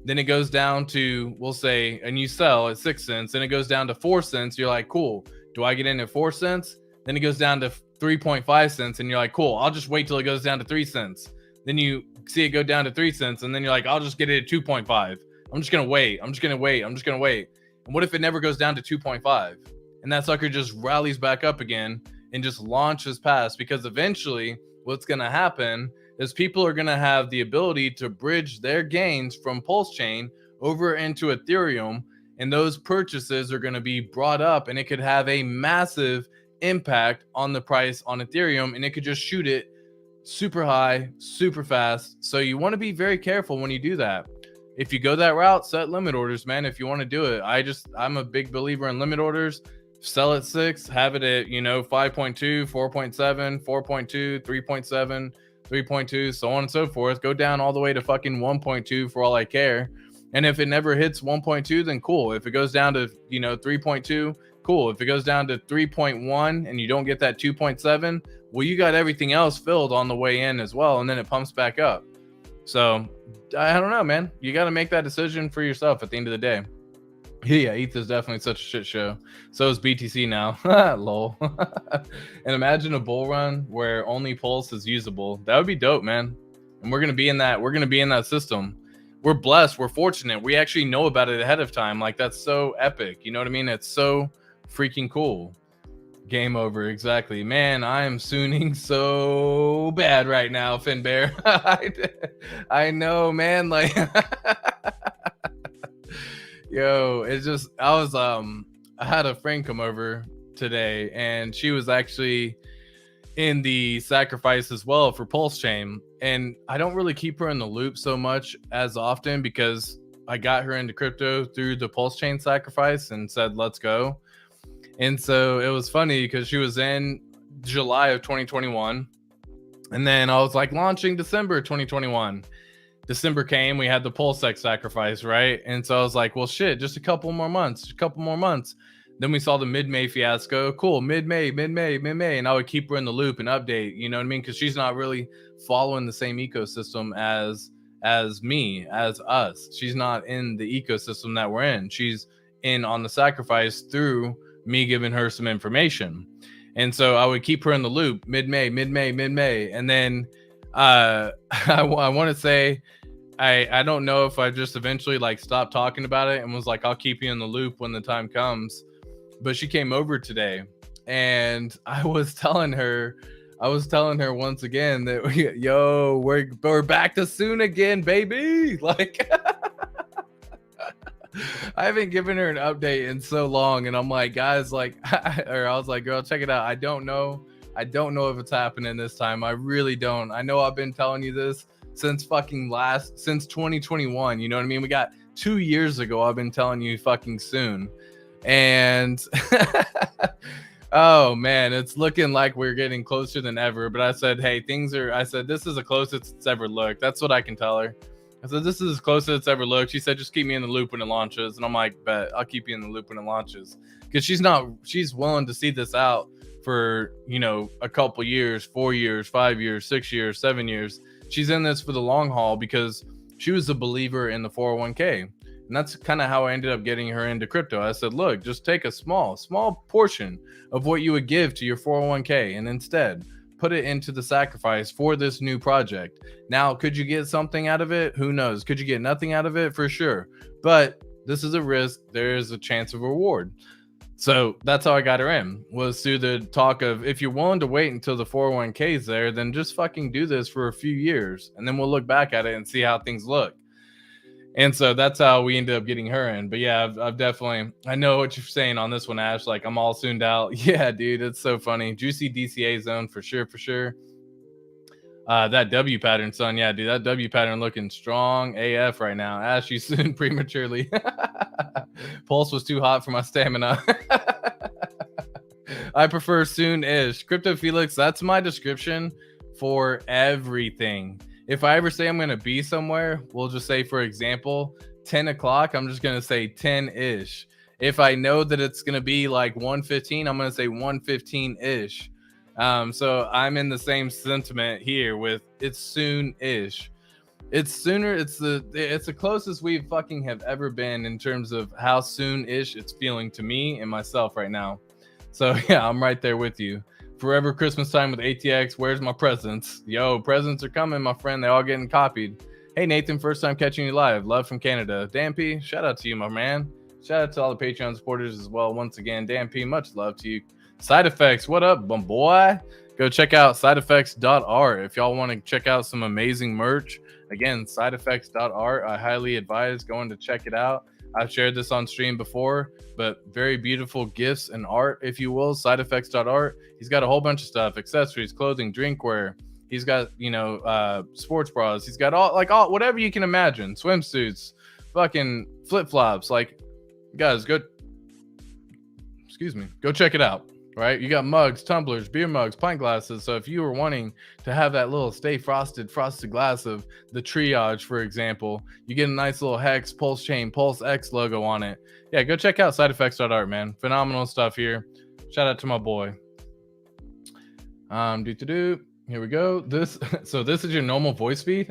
Then it goes down to, we'll say, and you sell at 6 cents, then it goes down to 4 cents. You're like, cool. Do I get in at 4 cents? Then it goes down to 3.5 cents, and you're like, cool. I'll just wait till it goes down to 3 cents. Then you see it go down to 3 cents, and then you're like, I'll just get it at 2.5. I'm just going to wait. I'm just going to wait. I'm just going to wait. And what if it never goes down to 2.5? And that sucker just rallies back up again and just launches past? Because eventually what's going to happen is people are going to have the ability to bridge their gains from PulseChain over into Ethereum, and those purchases are going to be brought up, and it could have a massive impact on the price on Ethereum, and it could just shoot it super high, super fast. So you want to be very careful when you do that. If you go that route, set limit orders, man. If you want to do it, I'm a big believer in limit orders. Sell at 6, have it at 5.2, 4.7, 4.2, 3.7, 3.2, so on and so forth. Go down all the way to fucking 1.2 for all I care. And if it never hits 1.2, then cool. If it goes down to 3.2, cool. If it goes down to 3.1 and you don't get that 2.7, well, you got everything else filled on the way in as well, and then it pumps back up. So I don't know, man. You got to make that decision for yourself at the end of the day. Yeah, ETH is definitely such a shit show. So is BTC now. Lol. And imagine a bull run where only Pulse is usable. That would be dope, man. And we're gonna be in that. We're gonna be in that system. We're blessed. We're fortunate. We actually know about it ahead of time. Like, that's so epic. You know what I mean? It's so freaking cool. Game over. Exactly, man. I am sooning so bad right now, Finbear. I know, man. Like. Yo, it's just, I had a friend come over today, and she was actually in the sacrifice as well for PulseChain. And I don't really keep her in the loop so much as often, because I got her into crypto through the PulseChain sacrifice and said, let's go. And so it was funny because she was in July of 2021. And then I was like, launching December 2021. December came, we had the PulseX sacrifice, right? And so I was like, well, shit, just a couple more months. Then we saw the mid-May fiasco. Cool, mid-May. And I would keep her in the loop and update, you know what I mean? Because she's not really following the same ecosystem as me, as us. She's not in the ecosystem that we're in. She's in on the sacrifice through me giving her some information. And so I would keep her in the loop mid-May. And then I want to say, I don't know if I just eventually like stopped talking about it and was like, I'll keep you in the loop when the time comes. But she came over today, and I was telling her once again that yo, we're back to soon again, baby. Like, I haven't given her an update in so long, and I'm like, guys, like, or I was like, girl, check it out. I don't know if it's happening this time. I really don't. I know I've been telling you this since 2021. You know what I mean? We got 2 years ago. I've been telling you fucking soon. And oh man, it's looking like we're getting closer than ever. But I said, hey, this is the closest it's ever looked. That's what I can tell her. I said, this is as close as it's ever looked. She said, just keep me in the loop when it launches. And I'm like, bet, I'll keep you in the loop when it launches. Because she's willing to see this out for, a couple years, 4 years, 5 years, 6 years, 7 years. She's in this for the long haul because she was a believer in the 401k. And that's kind of how I ended up getting her into crypto. I said, look, just take a small portion of what you would give to your 401k and instead put it into the sacrifice for this new project. Now, could you get something out of it? Who knows? Could you get nothing out of it? For sure. But this is a risk. There is a chance of reward. So that's how I got her in, was through the talk of, if you're willing to wait until the 401k is there, then just fucking do this for a few years and then we'll look back at it and see how things look. And so that's how we ended up getting her in. But yeah, I've definitely, I know what you're saying on this one, Ash. Like, I'm all sooned out. Yeah, dude, it's so funny. Juicy DCA zone for sure, for sure. That W pattern, son. Yeah, dude, that W pattern looking strong AF right now. Ash, you soon prematurely. Pulse was too hot for my stamina. I prefer soon-ish. Crypto Felix, that's my description for everything. If I ever say I'm going to be somewhere, we'll just say, for example, 10 o'clock, I'm just going to say 10-ish. If I know that it's going to be like 1:15, I'm going to say 1:15-ish. So I'm in the same sentiment here with it's soon-ish. It's sooner. It's the closest we fucking have ever been in terms of how soon-ish it's feeling to me and myself right now. So yeah, I'm right there with you. Forever Christmas time with ATX. Where's my presents? Yo, presents are coming, my friend. They all getting copied. Hey, Nathan, first time catching you live. Love from Canada. Dan P, shout out to you, my man. Shout out to all the Patreon supporters as well. Once again, Dan P, much love to you. Side Effects, what up, boy? Go check out sideeffects.art if y'all want to check out some amazing merch. Again, sideeffects.art. I highly advise going to check it out. I've shared this on stream before, but very beautiful gifts and art, if you will. Sideeffects.art. He's got a whole bunch of stuff: accessories, clothing, drinkware. He's got, sports bras. He's got all whatever you can imagine. Swimsuits, fucking flip-flops. Like, guys, go check it out. Right? You got mugs, tumblers, beer mugs, pint glasses. So if you were wanting to have that little stay frosted glass of the Triage, for example, you get a nice little Hex, PulseChain, Pulse X logo on it. Yeah, go check out sideeffects.art, man. Phenomenal stuff here. Shout out to my boy. Here we go. This is your normal voice feed.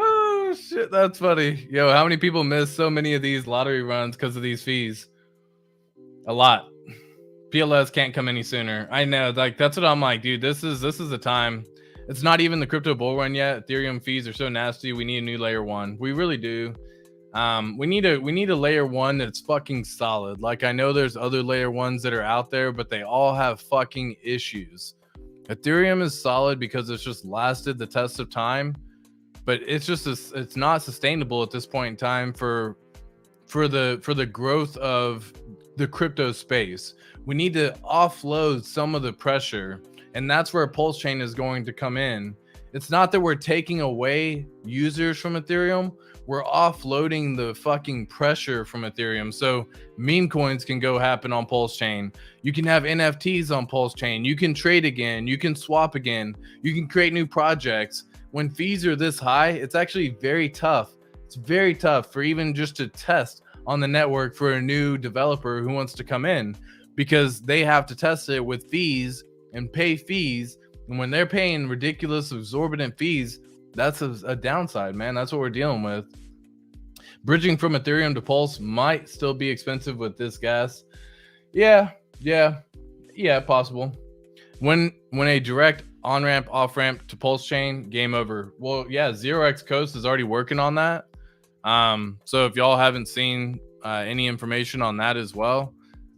Oh shit, that's funny. Yo, how many people miss so many of these lottery runs because of these fees? A lot. PLS can't come any sooner. I know, like, that's what I'm like, dude. This is the time. It's not even the crypto bull run yet. Ethereum fees are so nasty. We need a new layer one. We really do. We need a layer one that's fucking solid. Like, I know there's other layer ones that are out there, but they all have fucking issues. Ethereum is solid because it's just lasted the test of time, but it's not sustainable at this point in time for the growth of the crypto space. We need to offload some of the pressure, and that's where PulseChain is going to come in. It's not that we're taking away users from Ethereum. We're offloading the fucking pressure from Ethereum. So meme coins can go happen on PulseChain. You can have NFTs on PulseChain. You can trade again. You can swap again. You can create new projects. When fees are this high, it's actually very tough. It's very tough for even just to test on the network for a new developer who wants to come in, because they have to test it with fees and pay fees. And when they're paying ridiculous, exorbitant fees, that's a downside, man. That's what we're dealing with. Bridging from Ethereum to Pulse might still be expensive with this gas. Yeah, possible. When a direct on-ramp, off-ramp to PulseChain, game over. Well, yeah, 0x Coast is already working on that. So if y'all haven't seen any information on that as well,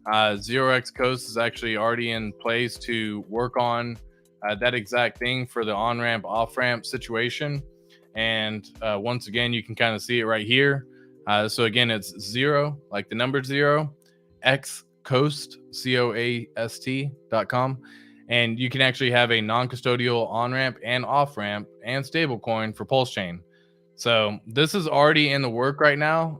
0x Coast is actually already in place to work on that exact thing for the on-ramp, off-ramp situation. And once again, you can kind of see it right here. So again, it's 0, like the number 0, X Coast, COAST.com. And you can actually have a non-custodial on-ramp and off-ramp and stablecoin for PulseChain. So this is already in the work right now.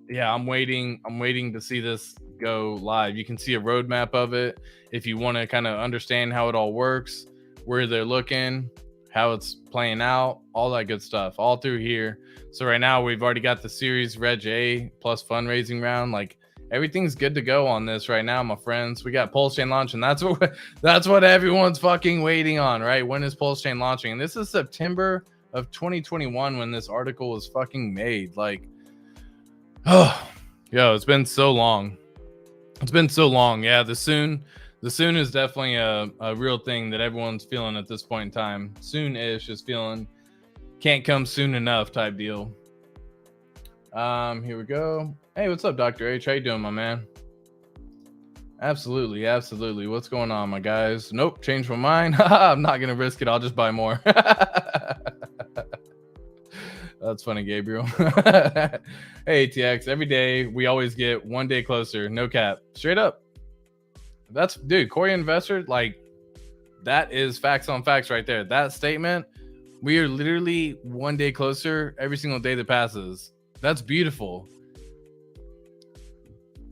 Yeah, I'm waiting to see this go live. You can see a roadmap of it if you want to kind of understand how it all works, where they're looking, how it's playing out, all that good stuff, all through here. So right now we've already got the Series Reg A plus fundraising round. Like, everything's good to go on this right now, my friends. We got PulseChain launch, and that's what everyone's fucking waiting on, right? When is PulseChain launching? And this is September of 2021 when this article was fucking made. Like, oh, yo, it's been so long. Yeah, the soon is definitely a real thing that everyone's feeling at this point in time. Soon-ish is feeling can't come soon enough type deal. Here we go. Hey, what's up, Dr. H? How you doing, my man? Absolutely, absolutely. What's going on, my guys? Nope, changed my mind. I'm not gonna risk it. I'll just buy more. That's funny, Gabriel. Hey, TX. Every day we always get one day closer. No cap. Straight up. That's, dude, Corey Investor, like, that is facts on facts right there. That statement, we are literally one day closer every single day that passes. That's beautiful.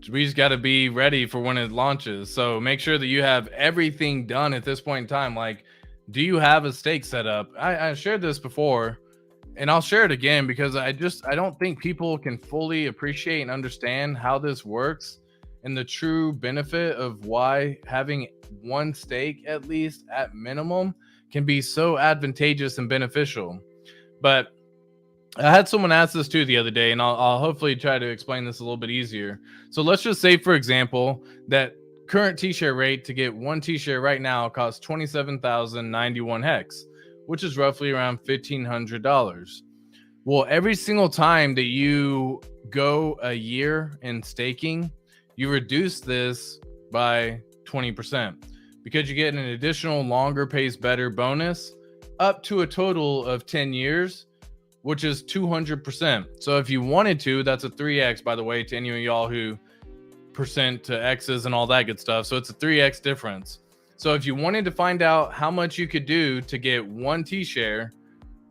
We just got to be ready for when it launches. So make sure that you have everything done at this point in time. Like, do you have a stake set up? I shared this before, and I'll share it again because I don't think people can fully appreciate and understand how this works and the true benefit of why having one stake, at least at minimum, can be so advantageous and beneficial. But I had someone ask this too the other day, and I'll hopefully try to explain this a little bit easier. So let's just say, for example, that current T-share rate to get one T-share right now costs 27,091 hex, which is roughly around $1,500. Well, every single time that you go a year in staking, you reduce this by 20% because you get an additional longer pays better bonus up to a total of 10 years, which is 200%. So if you wanted to, that's a 3x, by the way, to any of y'all who percent to X's and all that good stuff. So it's a 3x difference. So if you wanted to find out how much you could do to get one T-share,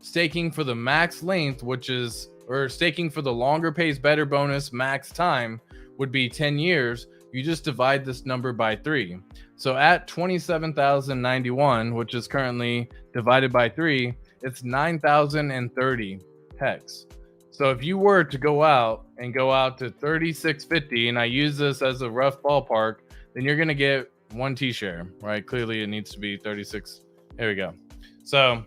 staking for the max length, or staking for the longer pays better bonus max time would be 10 years. You just divide this number by 3. So at 27,091, which is currently divided by 3, it's 9,030 hex. So if you were to go out to 3650, and I use this as a rough ballpark, then you're going to get one T-share, right? Clearly it needs to be 36. There we go. So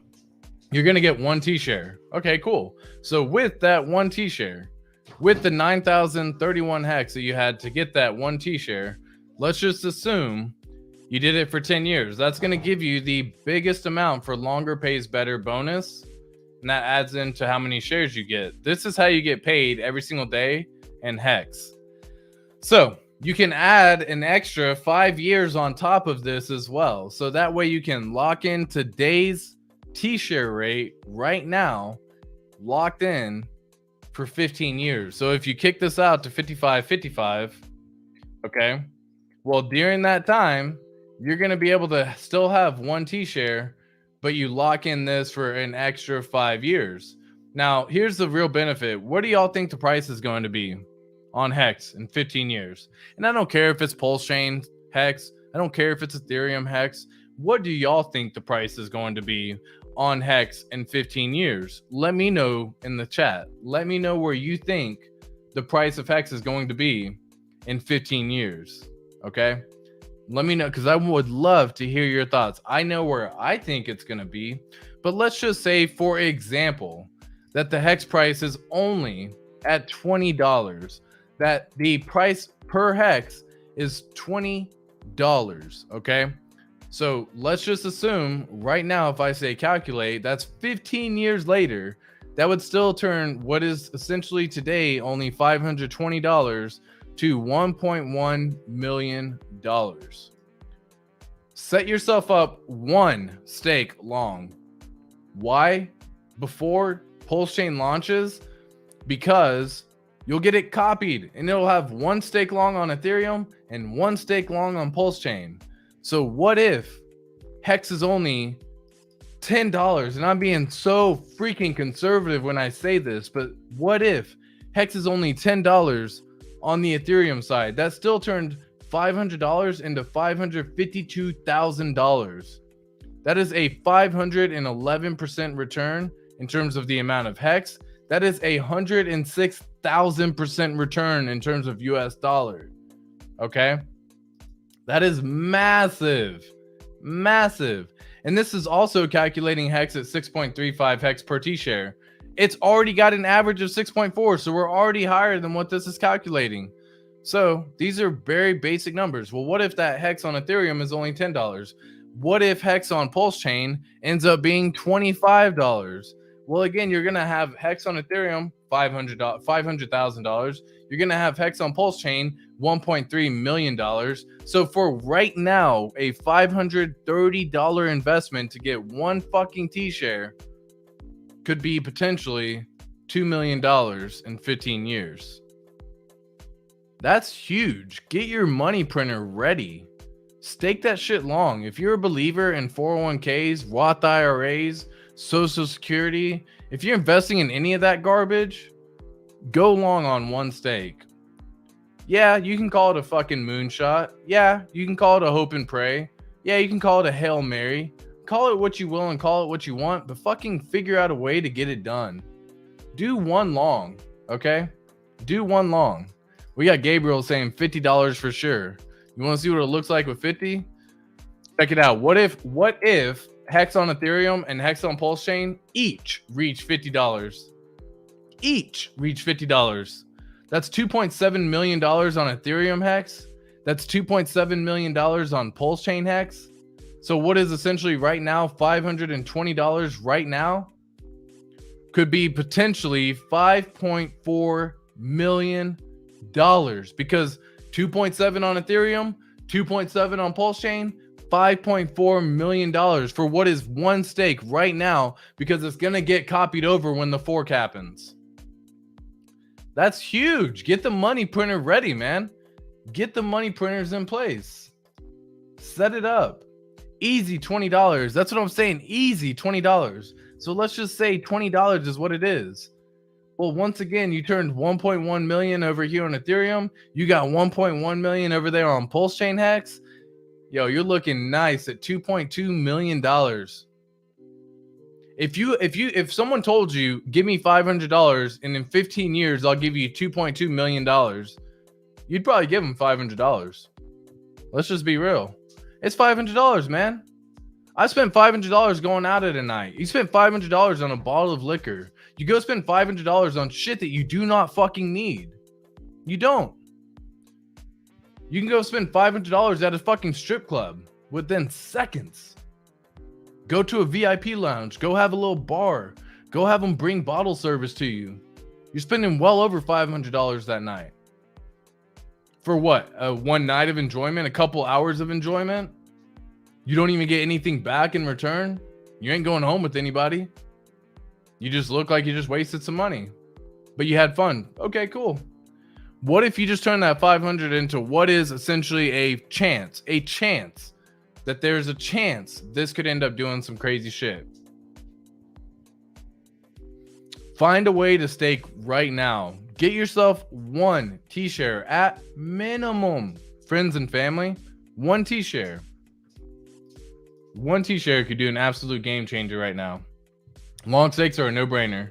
you're going to get one T-share. Okay, cool. So with that one T-share, with the 9,031 hex that you had to get that one T-share, let's just assume you did it for 10 years. That's going to give you the biggest amount for longer pays better bonus. And that adds into how many shares you get. This is how you get paid every single day in hex. So you can add an extra 5 years on top of this as well. So that way you can lock in today's T-share rate right now, locked in for 15 years. So if you kick this out to 55.55, okay, well, during that time, you're going to be able to still have one T-share, but you lock in this for an extra 5 years. Now, here's the real benefit. What do y'all think the price is going to be on Hex in 15 years? And I don't care if it's PulseChain Hex. I don't care if it's Ethereum Hex. What do y'all think the price is going to be on Hex in 15 years? Let me know in the chat. Let me know where you think the price of Hex is going to be in 15 years. Okay? Let me know, because I would love to hear your thoughts. I know where I think it's going to be, but let's just say, for example, that the Hex price is only at $20, that the price per Hex is $20, okay? So let's just assume right now, if I say calculate, that's 15 years later, that would still turn what is essentially today only $520 to $1.1 million. Set yourself up one stake long. Why? Before PulseChain launches? Because you'll get it copied and it'll have one stake long on Ethereum and one stake long on PulseChain. So what if Hex is only $10? And I'm being so freaking conservative when I say this, but what if Hex is only $10 on the Ethereum side? That still turned $500 into $552,000. That is a 511% return in terms of the amount of Hex. That is a 106,000% return in terms of US dollar. Okay? That is massive. Massive. And this is also calculating Hex at 6.35 Hex per T-share. It's already got an average of 6.4, so we're already higher than what this is calculating. So these are very basic numbers. Well, what if that Hex on Ethereum is only $10? What if Hex on PulseChain ends up being $25? Well, again, you're going to have Hex on Ethereum, $500,000. You're going to have Hex on PulseChain, $1.3 million. So for right now, a $530 investment to get one fucking T-share could be potentially $2 million in 15 years. That's huge. Get your money printer ready. Stake that shit long. If you're a believer in 401ks, Roth IRAs, Social Security, if you're investing in any of that garbage, go long on one stake. Yeah, you can call it a fucking moonshot. Yeah, you can call it a hope and pray. Yeah, you can call it a Hail Mary. Call it what you will and call it what you want, but fucking figure out a way to get it done. Do one long, okay? Do one long. We got Gabriel saying $50 for sure. You want to see what it looks like with 50? Check it out. What if Hex on Ethereum and Hex on PulseChain each reach $50? Each reach $50. That's $2.7 million on Ethereum Hex. That's $2.7 million on PulseChain Hex. So what is essentially right now $520 right now could be potentially $5.4 million, because 2.7 on Ethereum, 2.7 on PulseChain, $5.4 million for what is one stake right now, because it's going to get copied over when the fork happens. That's huge. Get the money printer ready, man. Get the money printers in place. Set it up. Easy $20. That's what I'm saying. Easy $20. So let's just say $20 is what it is. Well, once again, you turned 1.1 million over here on Ethereum. You got 1.1 million over there on PulseChain Hex. Yo, you're looking nice at $2.2 million. If someone told you, give me $500 and in 15 years I'll give you $2.2 million, you'd probably give them $500. Let's just be real. It's $500, man. I spent $500 going out at a night. You spent $500 on a bottle of liquor. You go spend $500 on shit that you do not fucking need. You don't. You can go spend $500 at a fucking strip club within seconds. Go to a VIP lounge. Go have a little bar. Go have them bring bottle service to you. You're spending well over $500 that night. For what? One night of enjoyment? A couple hours of enjoyment? You don't even get anything back in return? You ain't going home with anybody. You just look like you just wasted some money. But you had fun. Okay, cool. What if you just turn that 500 into what is essentially a chance that there's a chance this could end up doing some crazy shit? Find a way to stake right now. Get yourself one T-share at minimum. Friends and family, one T-share. One T-share could do an absolute game changer right now. Long stakes are a no-brainer.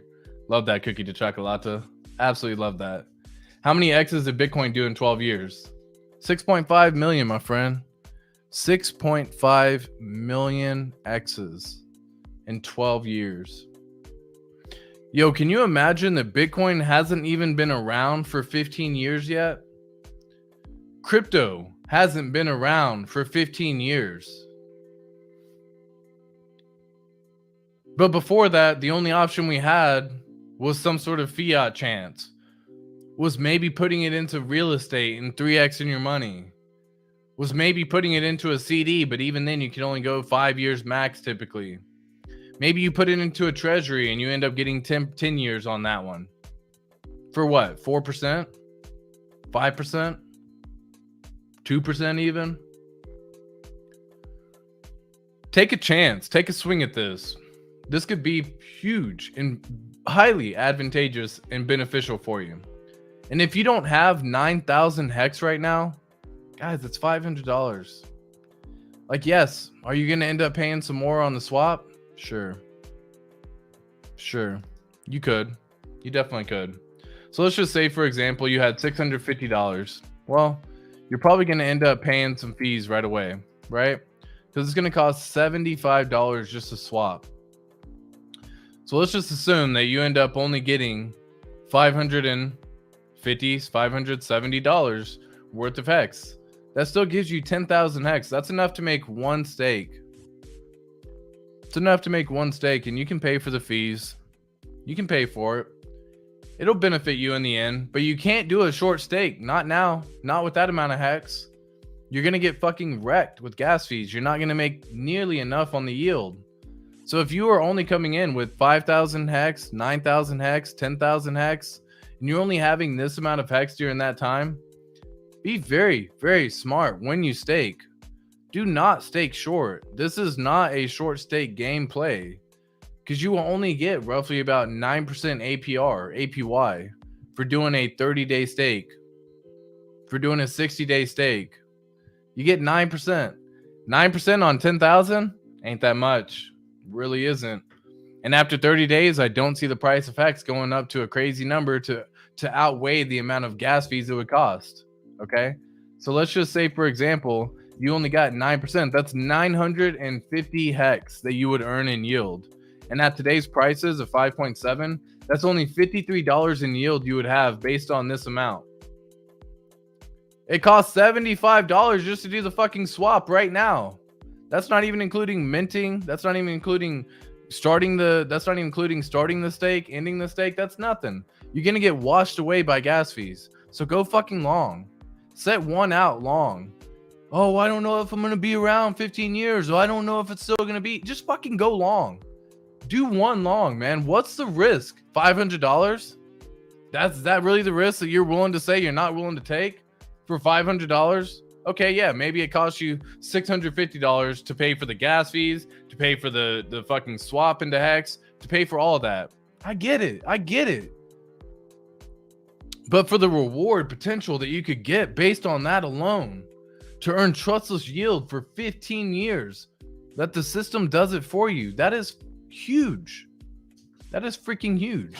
Love that cookie de chocolate. Absolutely love that. How many X's did Bitcoin do in 12 years? 6.5 million, my friend. 6.5 million X's in 12 years. Yo, can you imagine that Bitcoin hasn't even been around for 15 years yet? Crypto hasn't been around for 15 years. But before that, the only option we had was some sort of fiat chance. Was maybe putting it into real estate and 3xing your money. Was maybe putting it into a CD, but even then you can only go 5 years max typically. Maybe you put it into a treasury and you end up getting 10 years on that one. For what? 4%? 5%? 2% even? Take a chance. Take a swing at this. This could be huge and highly advantageous and beneficial for you. And if you don't have 9,000 Hex right now, guys, it's $500. Like, yes, are you going to end up paying some more on the swap? Sure. You could. You definitely could. So let's just say, for example, you had $650. Well, you're probably going to end up paying some fees right away, right? Because it's going to cost $75 just to swap. So let's just assume that you end up only getting $570 worth of Hex. That still gives you 10,000 Hex. That's enough to make one stake. It's enough to make one stake, and you can pay for the fees. You can pay for it. It'll benefit you in the end, but you can't do a short stake. Not now. Not with that amount of hex. You're going to get fucking wrecked with gas fees. You're not going to make nearly enough on the yield. So if you are only coming in with 5,000 hex, 9,000 hex, 10,000 hex, and you're only having this amount of hex during that time, be very, very smart when you stake. Do not stake short. This is not a short stake game play, because you will only get roughly about 9% APR, APY for doing a 30-day stake. For doing a 60-day stake, you get 9%. 9% on 10,000 ain't that much. Really isn't. And after 30 days, I don't see the price of hex going up to a crazy number to outweigh the amount of gas fees it would cost. Okay? So let's just say, for example, you only got 9%. That's 950 hex that you would earn in yield. And at today's prices of 5.7, that's only $53 in yield you would have based on this amount. It costs $75 just to do the fucking swap right now. That's not even including minting. That's not even including starting the stake, ending the stake. That's nothing. You're going to get washed away by gas fees. So go fucking long. Set one out long. Oh, I don't know if I'm going to be around 15 years. Oh, I don't know if it's still going to be. Just fucking go long. Do one long, man. What's the risk? $500? That's that really the risk that you're willing to say you're not willing to take for $500? Okay, yeah, maybe it costs you $650 to pay for the gas fees, to pay for the fucking swap into hex, to pay for all of that. I get it. But for the reward potential that you could get based on that alone, to earn trustless yield for 15 years, that the system does it for you, that is huge. That is freaking huge.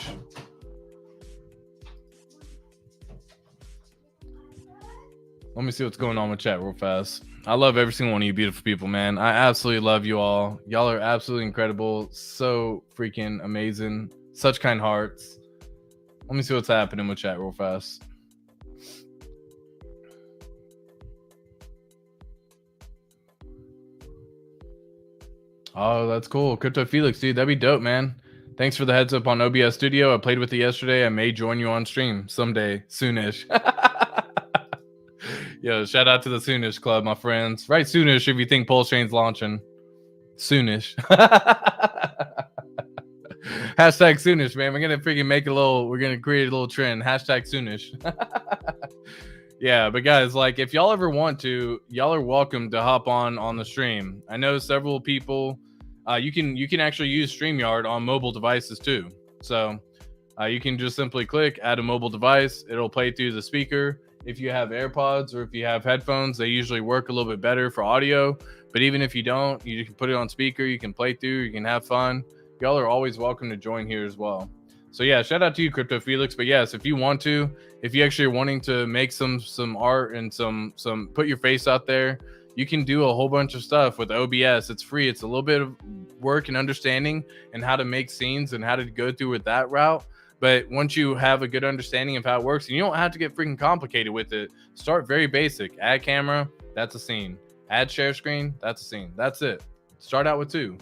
Let me see what's going on with chat real fast. I love every single one of you beautiful people, man. I absolutely love you all. Y'all are absolutely incredible. So freaking amazing. Such kind hearts. Let me see what's happening with chat real fast. Oh, that's cool. Crypto Felix, dude. That'd be dope, man. Thanks for the heads up on OBS Studio. I played with it yesterday. I may join you on stream someday, soonish. Yo, shout out to the Soonish Club, my friends. Right, Soonish, if you think PulseChain's launching. Soonish. Hashtag Soonish, man. We're going to freaking we're going to create a little trend. Hashtag Soonish. Yeah, but guys, like, if y'all ever want to, y'all are welcome to hop on the stream. I know several people, you can actually use StreamYard on mobile devices too. So you can just simply click add a mobile device. It'll play through the speaker. If you have AirPods or if you have headphones, they usually work a little bit better for audio. But even if you don't, you can put it on speaker. You can play through. You can have fun. Y'all are always welcome to join here as well. So yeah, shout out to you, Crypto Felix. But yes, if you want to, if you actually are wanting to make some art and some put your face out there, you can do a whole bunch of stuff with OBS. It's free. It's a little bit of work and understanding and how to make scenes and how to go through with that route. But once you have a good understanding of how it works, and you don't have to get freaking complicated with it, start very basic. Add camera, that's a scene. Add share screen, that's a scene. That's it. Start out with 2.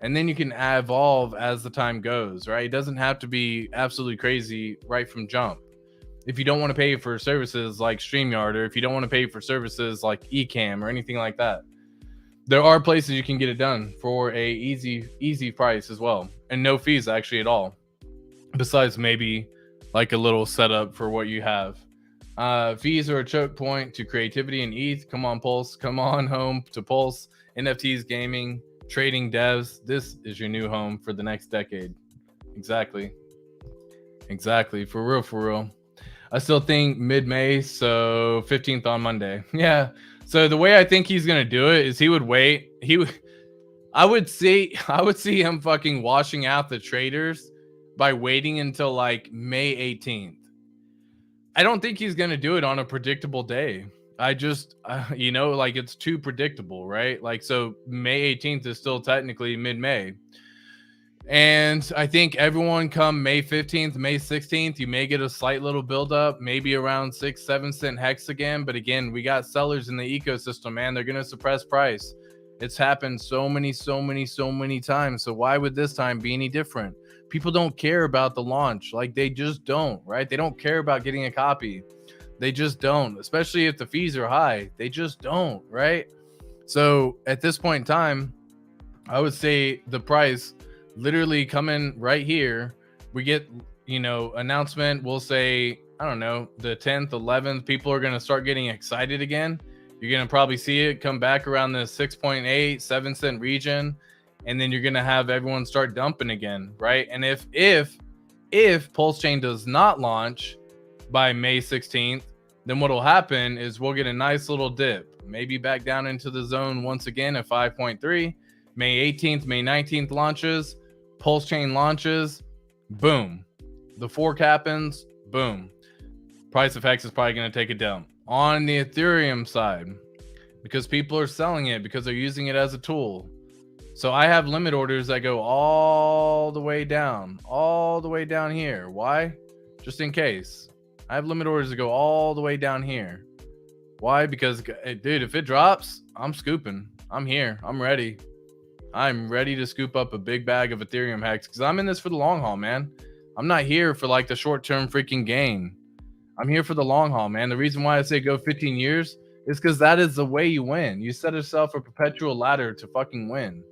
And then you can evolve as the time goes, right? It doesn't have to be absolutely crazy right from jump. If you don't want to pay for services like StreamYard, or if you don't want to pay for services like Ecamm or anything like that, there are places you can get it done for a easy price as well. And no fees actually at all. Besides maybe like a little setup for what you have. Fees are a choke point to creativity and ETH. Come on, Pulse. Come on home to Pulse. NFTs, gaming, trading, devs. This is your new home for the next decade. Exactly. For real. I still think mid-May, so 15th on Monday. Yeah. So the way I think he's going to do it is he would wait. I would see him fucking washing out the traders by waiting until like May 18th. I don't think he's going to do it on a predictable day. I just, like it's too predictable, right? Like, so May 18th is still technically mid-May. And I think everyone come May 15th, May 16th, you may get a slight little buildup, maybe around 6-7 cent hex again. But again, we got sellers in the ecosystem, man. They're going to suppress price. It's happened so many times. So why would this time be any different? People don't care about the launch. Like, they just don't, right? They don't care about getting a copy. They just don't, especially if the fees are high. They just don't, right? So at this point in time, I would say the price literally coming right here. We get, announcement. We'll say, I don't know, the 10th, 11th, people are going to start getting excited again. You're going to probably see it come back around the 6.8, 7 cent region. And then you're going to have everyone start dumping again, right? And if PulseChain does not launch by May 16th, then what'll happen is we'll get a nice little dip, maybe back down into the zone once again at 5.3. May 18th, May 19th launches, PulseChain launches, boom. The fork happens, boom. Price of Hex is probably going to take a dump. On the Ethereum side, because people are selling it, because they're using it as a tool. So I have limit orders that go all the way down here. Why? Just in case. I have limit orders that go all the way down here. Why? Because, dude, if it drops, I'm scooping. I'm here. I'm ready. I'm ready to scoop up a big bag of Ethereum Hex because I'm in this for the long haul, man. I'm not here for like the short-term freaking gain. I'm here for the long haul, man. The reason why I say go 15 years is because that is the way you win. You set yourself a perpetual ladder to fucking win.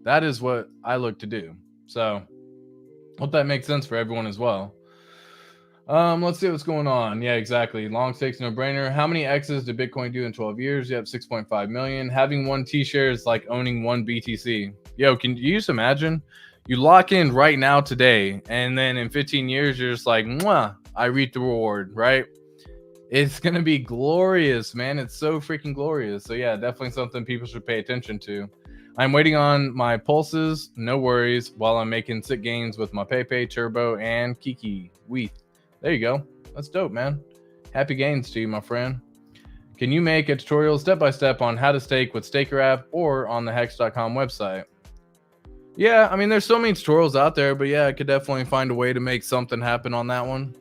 That is what I look to do. So, hope that makes sense for everyone as well. Let's see what's going on. Yeah, exactly. Long stakes, no brainer. How many X's did Bitcoin do in 12 years? You have 6.5 million. Having one T-share is like owning one BTC. Yo, can you just imagine? You lock in right now today, and then in 15 years, you're just like, mwah, I reap the reward, right? It's going to be glorious, man. It's so freaking glorious. So yeah, definitely something people should pay attention to. I'm waiting on my pulses, no worries, while I'm making sick gains with my Pepe, Turbo, and Kiki. There you go. That's dope, man. Happy gains to you, my friend. Can you make a tutorial step-by-step on how to stake with Staker app or on the hex.com website? Yeah, I mean, there's so many tutorials out there, but yeah, I could definitely find a way to make something happen on that one.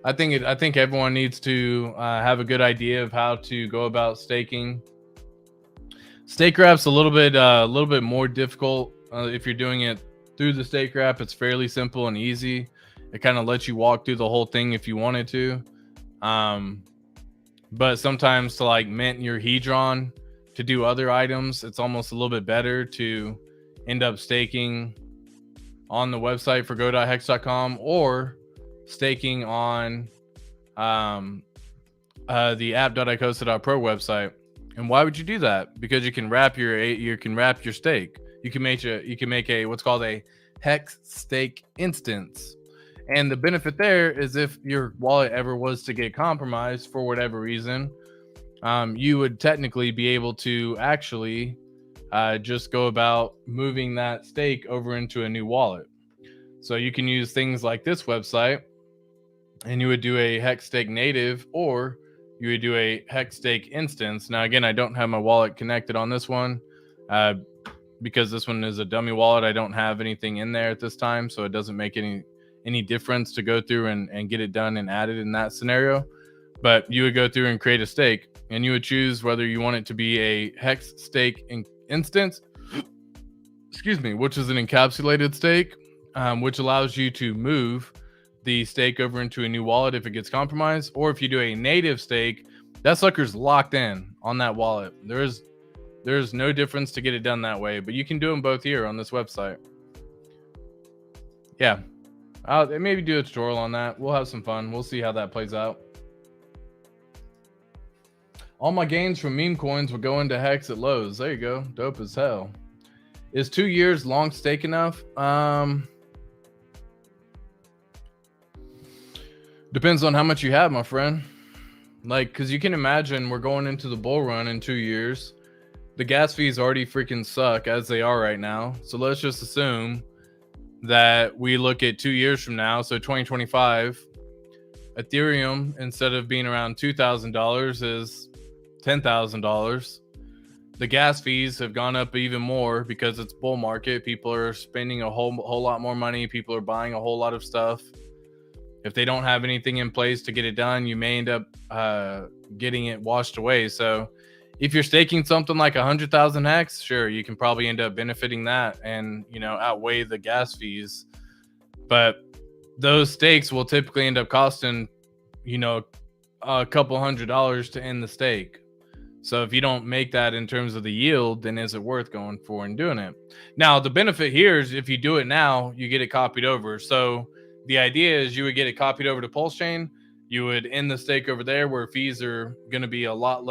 I think everyone needs to have a good idea of how to go about staking. Staker app's a little bit more difficult. If you're doing it through the Staker app, it's fairly simple and easy. It kind of lets you walk through the whole thing if you wanted to. But sometimes to like mint your Hedron to do other items, it's almost a little bit better to end up staking on the website for go.hex.com or staking on the app.icosa.pro website. And why would you do that? Because you can wrap your stake. You can make a what's called a hex stake instance. And the benefit there is if your wallet ever was to get compromised for whatever reason, you would technically be able to actually just go about moving that stake over into a new wallet. So you can use things like this website, and you would do a hex stake native, or you would do a hex stake instance. Now, again, I don't have my wallet connected on this one because this one is a dummy wallet. I don't have anything in there at this time, so it doesn't make any difference to go through and get it done and added in that scenario. But you would go through and create a stake, and you would choose whether you want it to be a hex stake instance, which is an encapsulated stake, which allows you to move the stake over into a new wallet if it gets compromised, or if you do a native stake, that sucker's locked in on that wallet. There's no difference to get it done that way, but you can do them both here on this website. Yeah. I'll maybe do a tutorial on that. We'll have some fun. We'll see how that plays out. All my gains from meme coins will go into Hex at lows. There you go. Dope as hell. Is 2 years long stake enough? Depends on how much you have, my friend. Like, because you can imagine we're going into the bull run in 2 years. The gas fees already freaking suck as they are right now. So let's just assume that we look at 2 years from now, so 2025, Ethereum, instead of being around $2,000, is $10,000. The gas fees have gone up even more because it's bull market. People are spending a whole lot more money. People are buying a whole lot of stuff. If they don't have anything in place to get it done, you may end up getting it washed away. So If you're staking something like 100,000 hex, sure, you can probably end up benefiting that and, outweigh the gas fees. But those stakes will typically end up costing, a couple $100 to end the stake. So if you don't make that in terms of the yield, then is it worth going for and doing it? Now, the benefit here is if you do it now, you get it copied over. So the idea is you would get it copied over to PulseChain. You would end the stake over there where fees are going to be a lot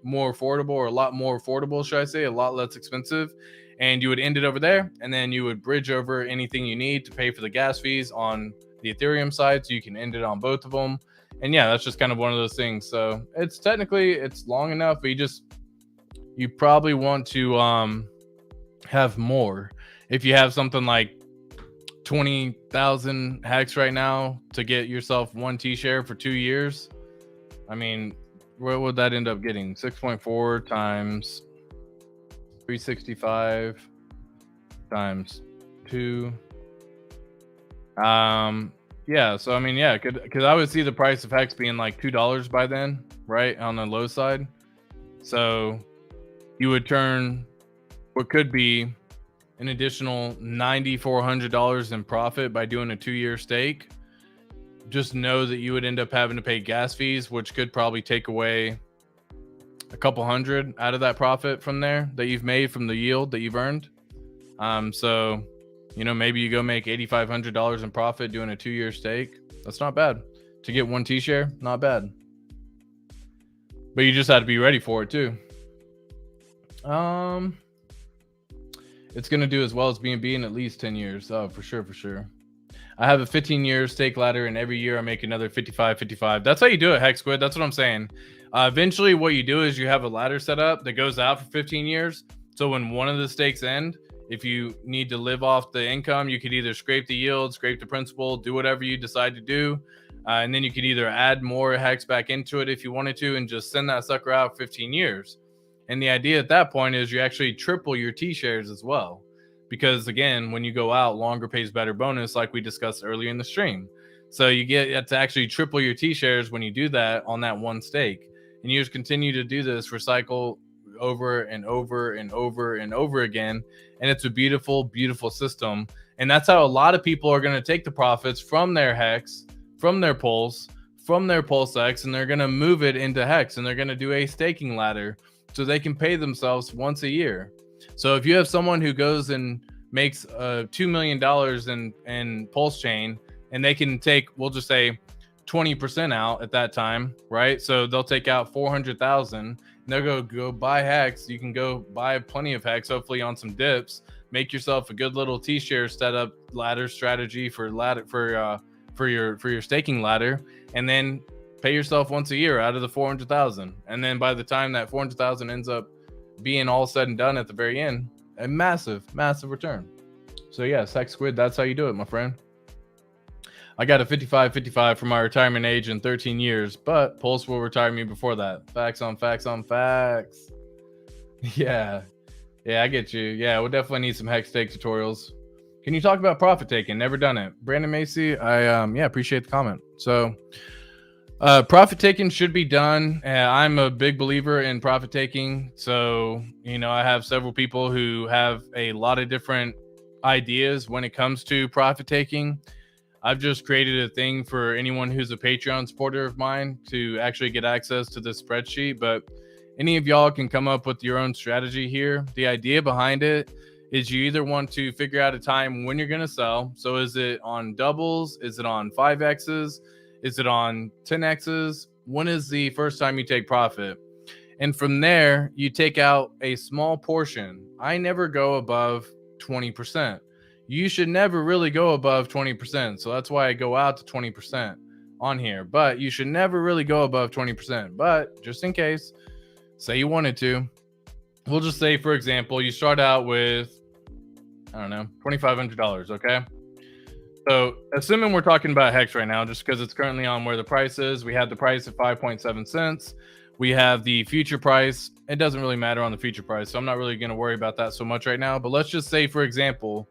more affordable, should I say, a lot less expensive. And you would end it over there, and then you would bridge over anything you need to pay for the gas fees on the Ethereum side, so you can end it on both of them. And yeah, that's just kind of one of those things. So it's long enough, but you probably want to have more. If you have something like 20,000 hex right now to get yourself one T-share for 2 years, I mean, what would that end up getting? 6.4 times 365 times 2. Yeah, so I mean, yeah, because I would see the price of hex being like $2 by then, right, on the low side. So you would turn what could be an additional $9,400 in profit by doing a 2-year stake. Just know that you would end up having to pay gas fees, which could probably take away a couple hundred out of that profit from there that you've made from the yield that you've earned. So maybe you go make $8,500 in profit doing a 2-year stake. That's not bad. To get one T-share, not bad. But you just had to be ready for it too. It's going to do as well as BNB in at least 10 years. Oh, for sure. I have a 15-year stake ladder, and every year I make another 55. That's how you do it, Hex Squid. That's what I'm saying. Eventually, what you do is you have a ladder set up that goes out for 15 years. So when one of the stakes end, if you need to live off the income, you could either scrape the yield, scrape the principal, do whatever you decide to do. And then you could either add more hex back into it if you wanted to and just send that sucker out 15 years. And the idea at that point is you actually triple your T-shares as well. Because again, when you go out, longer pays better bonus, like we discussed earlier in the stream. So you get to actually triple your T-shares when you do that on that one stake. And you just continue to do this, recycle over and over and over and over again. And it's a beautiful, beautiful system. And that's how a lot of people are going to take the profits from their hex, from their pulse, from their PulseX, and they're going to move it into hex, and they're going to do a staking ladder so they can pay themselves once a year. So if you have someone who goes and makes $2 million in PulseChain, and they can take, we'll just say 20% out at that time, right? So they'll take out 400,000 and they'll go buy hex. You can go buy plenty of hex, hopefully on some dips, make yourself a good little T-share setup ladder strategy for your staking ladder, and then pay yourself once a year out of the 400,000. And then by the time that 400,000 ends up being all said and done at the very end, a massive return. So yes, Hex Squid, that's how you do it, my friend. I got a 55 for my retirement age in 13 years, but Pulse will retire me before that. Facts on facts on facts. Yeah, I get you. Yeah, we'll definitely need some hex stake tutorials. Can you talk about profit taking? Never done it. Brandon Macy, I appreciate the comment. So profit taking should be done. I'm a big believer in profit taking. So, I have several people who have a lot of different ideas when it comes to profit taking. I've just created a thing for anyone who's a Patreon supporter of mine to actually get access to this spreadsheet. But any of y'all can come up with your own strategy here. The idea behind it is you either want to figure out a time when you're going to sell. So is it on doubles? Is it on 5Xs? Is it on 10Xs? When is the first time you take profit? And from there, you take out a small portion. I never go above 20%. You should never really go above 20%. So that's why I go out to 20% on here. But you should never really go above 20%. But just in case, say you wanted to, we'll just say, for example, you start out with, $2,500, okay? So assuming we're talking about Hex right now, just because it's currently on where the price is, we have the price at 5.7 cents. We have the future price. It doesn't really matter on the future price, so I'm not really going to worry about that so much right now. But let's just say, for example,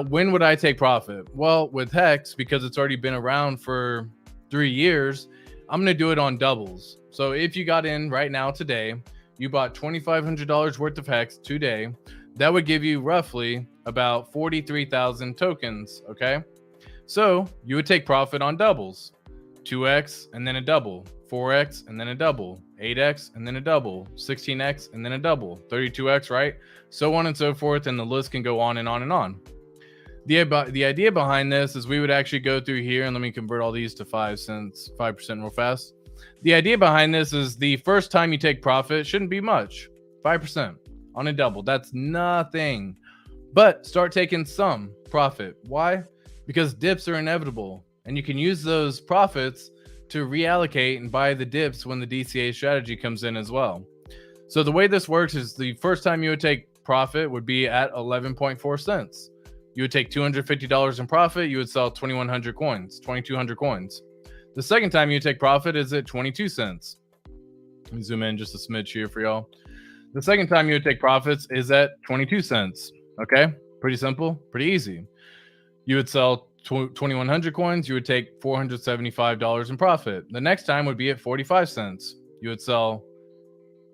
when would I take profit? Well, with Hex, because it's already been around for 3 years, I'm going to do it on doubles. So if you got in right now today, you bought $2,500 worth of hex today, that would give you roughly about 43,000 tokens, okay? So you would take profit on doubles, 2x and then a double, 4x and then a double, 8x and then a double, 16x and then a double, 32x, right? So on and so forth, and the list can go on and on and on. The idea behind this is we would actually go through here, and let me convert all these to 5 cents, 5% real fast. The idea behind this is the first time you take profit shouldn't be much, 5% on a double. That's nothing, but start taking some profit. Why? Because dips are inevitable, and you can use those profits to reallocate and buy the dips when the DCA strategy comes in as well. So the way this works is the first time you would take profit would be at 11.4 cents. You would take $250 in profit. You would sell 2,100 coins, 2,200 coins. The second time you take profit is at 22 cents. Let me zoom in just a smidge here for y'all. The second time you would take profits is at 22 cents. Okay, pretty simple, pretty easy. You would sell 2,100 coins. You would take $475 in profit. The next time would be at 45 cents. You would sell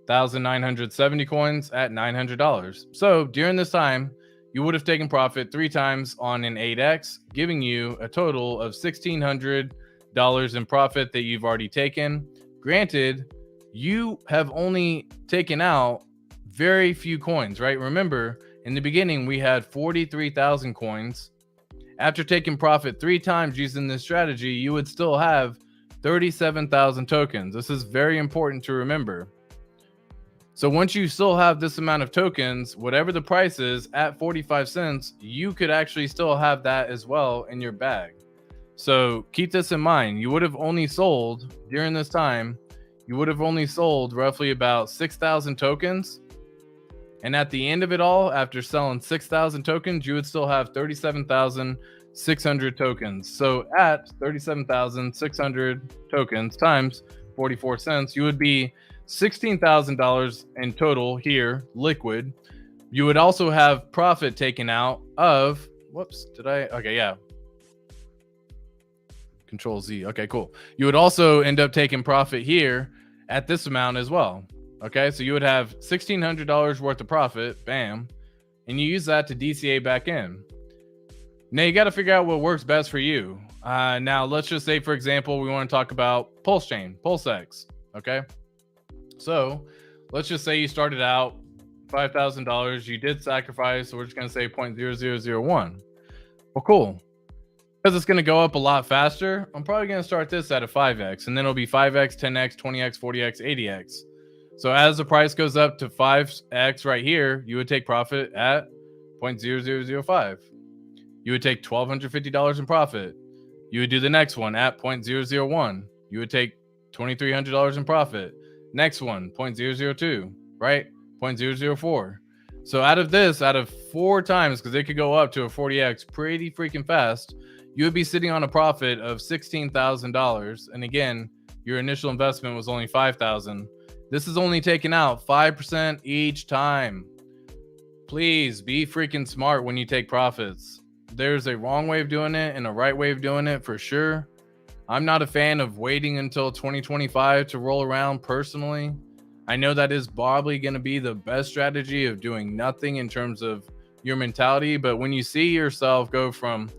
1,970 coins at $900. So during this time, you would have taken profit 3 times on an 8x, giving you a total of $1,600 in profit that you've already taken. Granted, you have only taken out very few coins, right? Remember, in the beginning, we had 43,000 coins. After taking profit 3 times using this strategy, you would still have 37,000 tokens. This is very important to remember. So once you still have this amount of tokens, whatever the price is at 45 cents, you could actually still have that as well in your bag. So keep this in mind. You would have only sold during this time, you would have only sold roughly about 6,000 tokens. And at the end of it all, after selling 6,000 tokens, you would still have 37,600 tokens. So at 37,600 tokens times 44 cents, you would be $16,000 in total here, liquid. You would also have profit taken out of, Control Z. Okay, cool. You would also end up taking profit here at this amount as well. Okay, so you would have $1,600 worth of profit, bam, and you use that to DCA back in. Now you got to figure out what works best for you. Now let's just say, for example, we want to talk about PulseChain, PulseX. Okay, so let's just say you started out $5,000. You did sacrifice, so we're just going to say 0.0001. Well, cool. Because it's going to go up a lot faster, I'm probably going to start this at a 5x, and then it'll be 5x, 10x, 20x, 40x, 80x. So as the price goes up to 5x right here, you would take profit at 0.0005. You would take $1,250 in profit. You would do the next one at 0.001. You would take $2,300 in profit. Next one, 0.002, right? 0.004. So out of 4 times, because it could go up to a 40x pretty freaking fast, you would be sitting on a profit of $16,000. And again, your initial investment was only $5,000. This is only taking out 5% each time. Please be freaking smart when you take profits. There's a wrong way of doing it and a right way of doing it for sure. I'm not a fan of waiting until 2025 to roll around personally. I know that is probably going to be the best strategy of doing nothing in terms of your mentality. But when you see yourself go from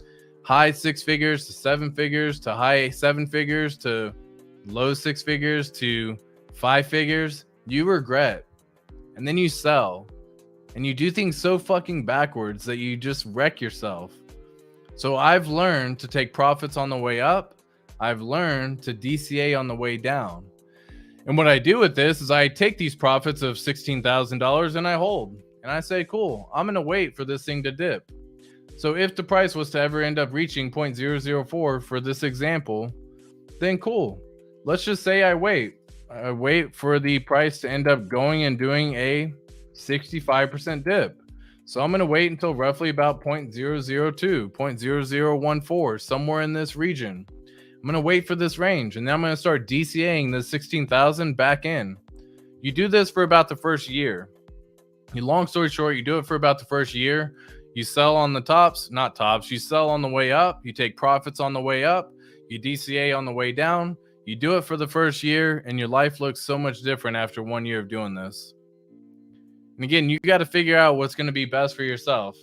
high 6 figures to 7 figures to high 7 figures to low 6 figures to 5 figures, you regret, and then you sell, and you do things so fucking backwards that you just wreck yourself. So I've learned to take profits on the way up. I've learned to DCA on the way down. And what I do with this is I take these profits of $16,000 and I hold, and I say, cool, I'm going to wait for this thing to dip. So if the price was to ever end up reaching 0.004 for this example, then cool. Let's just say I wait for the price to end up going and doing a 65% dip. So I'm going to wait until roughly about 0.002, 0.0014, somewhere in this region. I'm going to wait for this range, and then I'm going to start DCAing the 16,000 back in. You do this for about the first year. Long story short, you do it for about the first year. You sell on the you sell on the way up. You take profits on the way up. You DCA on the way down. You do it for the first year, and your life looks so much different after 1 year of doing this. And again, you got to figure out what's going to be best for yourself.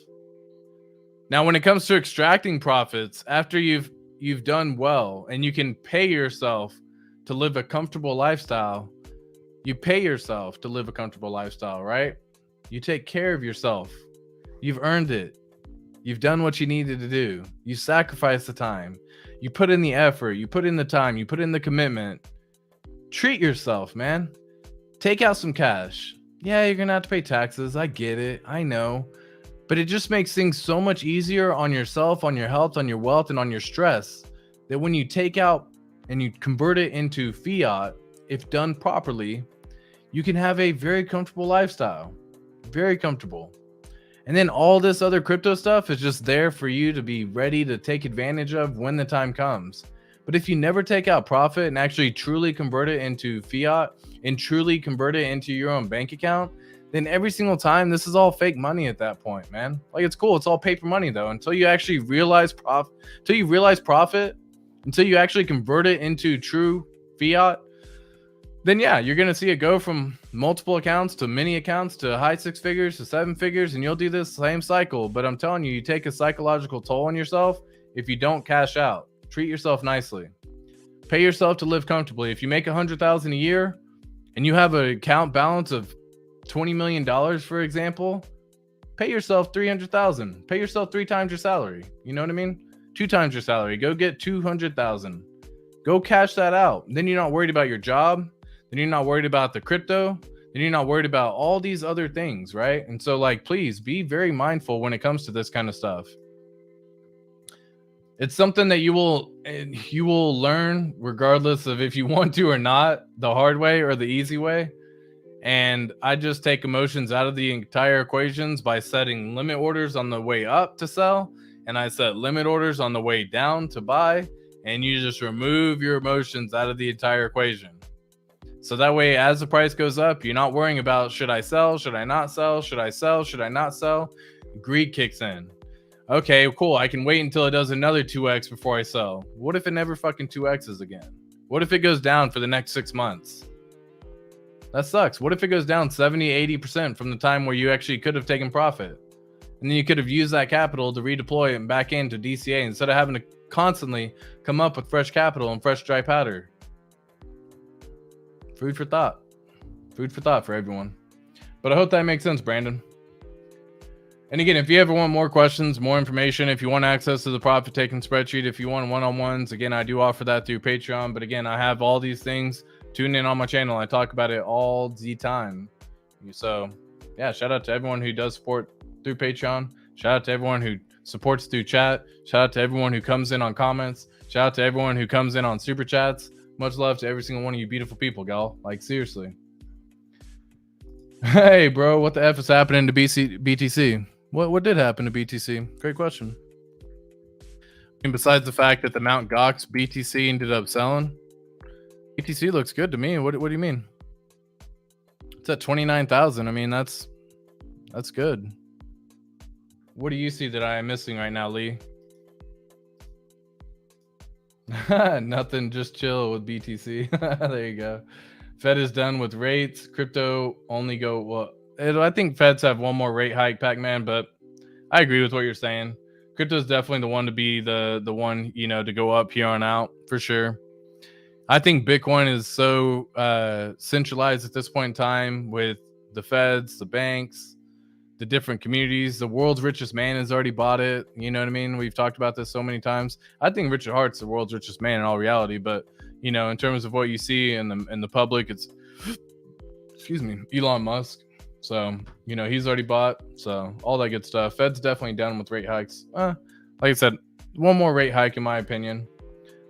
Now, when it comes to extracting profits, after you've done well and you can pay yourself to live a comfortable lifestyle, you pay yourself to live a comfortable lifestyle, right? You take care of yourself. You've earned it. You've done what you needed to do. You sacrificed the time. You put in the effort. You put in the time. You put in the commitment. Treat yourself, man. Take out some cash. Yeah, you're going to have to pay taxes. I get it. I know. But it just makes things so much easier on yourself, on your health, on your wealth, and on your stress, that when you take out and you convert it into fiat, if done properly, you can have a very comfortable lifestyle. Very comfortable. And then all this other crypto stuff is just there for you to be ready to take advantage of when the time comes. But if you never take out profit and actually truly convert it into fiat and truly convert it into your own bank account, then every single time, this is all fake money at that point, man. Like, it's cool. It's all paper money, though. Until you actually realize profit, until you actually convert it into true fiat, then yeah, you're going to see it go from multiple accounts to many accounts to high 6 figures to 7 figures, and you'll do this same cycle. But I'm telling you, you take a psychological toll on yourself if you don't cash out. Treat yourself nicely. Pay yourself to live comfortably. If you make $100,000 a year and you have an account balance of $20 million, for example, pay yourself $300,000. Pay yourself 3 times your salary. You know what I mean? 2 times your salary. Go get $200,000. Go cash that out. Then you're not worried about your job. Then you're not worried about the crypto. Then you're not worried about all these other things, right? And so, like, please be very mindful when it comes to this kind of stuff. It's something that you will learn regardless of if you want to or not, the hard way or the easy way. And I just take emotions out of the entire equations by setting limit orders on the way up to sell, and I set limit orders on the way down to buy, and you just remove your emotions out of the entire equation. So that way, as the price goes up, you're not worrying about, should I sell? Should I not sell? Should I sell? Should I not sell? Greed kicks in. Okay, cool. I can wait until it does another 2x before I sell. What if it never fucking 2x's again? What if it goes down for the next 6 months? That sucks. What if it goes down 70, 80% from the time where you actually could have taken profit? And then you could have used that capital to redeploy it back into DCA instead of having to constantly come up with fresh capital and fresh dry powder. Food for thought. Food for thought for everyone. But I hope that makes sense, Brandon. And again, if you ever want more questions, more information, if you want access to the profit taking spreadsheet, if you want one-on-ones, again, I do offer that through Patreon. But again, I have all these things. Tune in on my channel. I talk about it all the time. So yeah, shout out to everyone who does support through Patreon. Shout out to everyone who supports through chat. Shout out to everyone who comes in on comments. Shout out to everyone who comes in on super chats. Much love to every single one of you beautiful people, gal. Like, seriously. Hey, bro, what the F is happening to BTC? What did happen to BTC? Great question. And besides the fact that the Mt. Gox BTC ended up selling, BTC looks good to me. What do you mean? It's at 29,000. I mean, that's good. What do you see that I am missing right now, Lee? Nothing, just chill with BTC. There you go. Fed is done with rates. Crypto only go, well, I think Feds have one more rate hike, Pac-Man, but I agree with what you're saying. Crypto is definitely the one to be the one, to go up here on out for sure. I think Bitcoin is so centralized at this point in time with the Feds, the banks, the different communities. The world's richest man has already bought it. You know what I mean? We've talked about this so many times. I think Richard Hart's the world's richest man in all reality, but in terms of what you see in the public, it's Elon Musk. So he's already bought. So all that good stuff. Fed's definitely done with rate hikes. Like I said, one more rate hike in my opinion.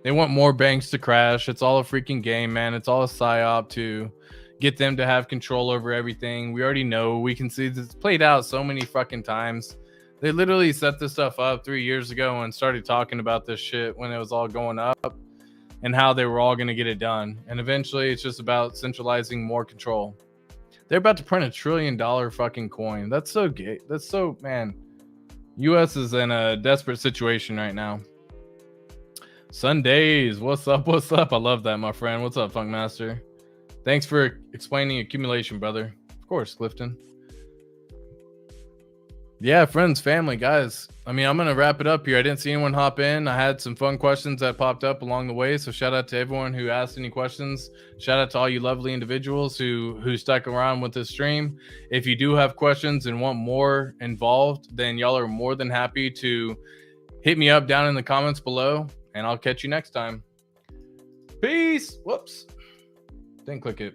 They want more banks to crash. It's all a freaking game, man. It's all a psyop to get them to have control over everything. We already know. We can see this played out so many fucking times. They literally set this stuff up 3 years ago and started talking about this shit when it was all going up and how they were all going to get it done. And eventually it's just about centralizing more control. They're about to print $1 trillion fucking coin. That's so gay. That's so, man. US is in a desperate situation right now. Sundays, what's up? I love that, my friend. What's up, Funkmaster? Thanks for explaining accumulation, brother. Of course, Clifton. Yeah, friends, family, guys. I mean, I'm going to wrap it up here. I didn't see anyone hop in. I had some fun questions that popped up along the way. So shout out to everyone who asked any questions. Shout out to all you lovely individuals who stuck around with this stream. If you do have questions and want more involved, then y'all are more than happy to hit me up down in the comments below, and I'll catch you next time. Peace. Whoops. Didn't click it.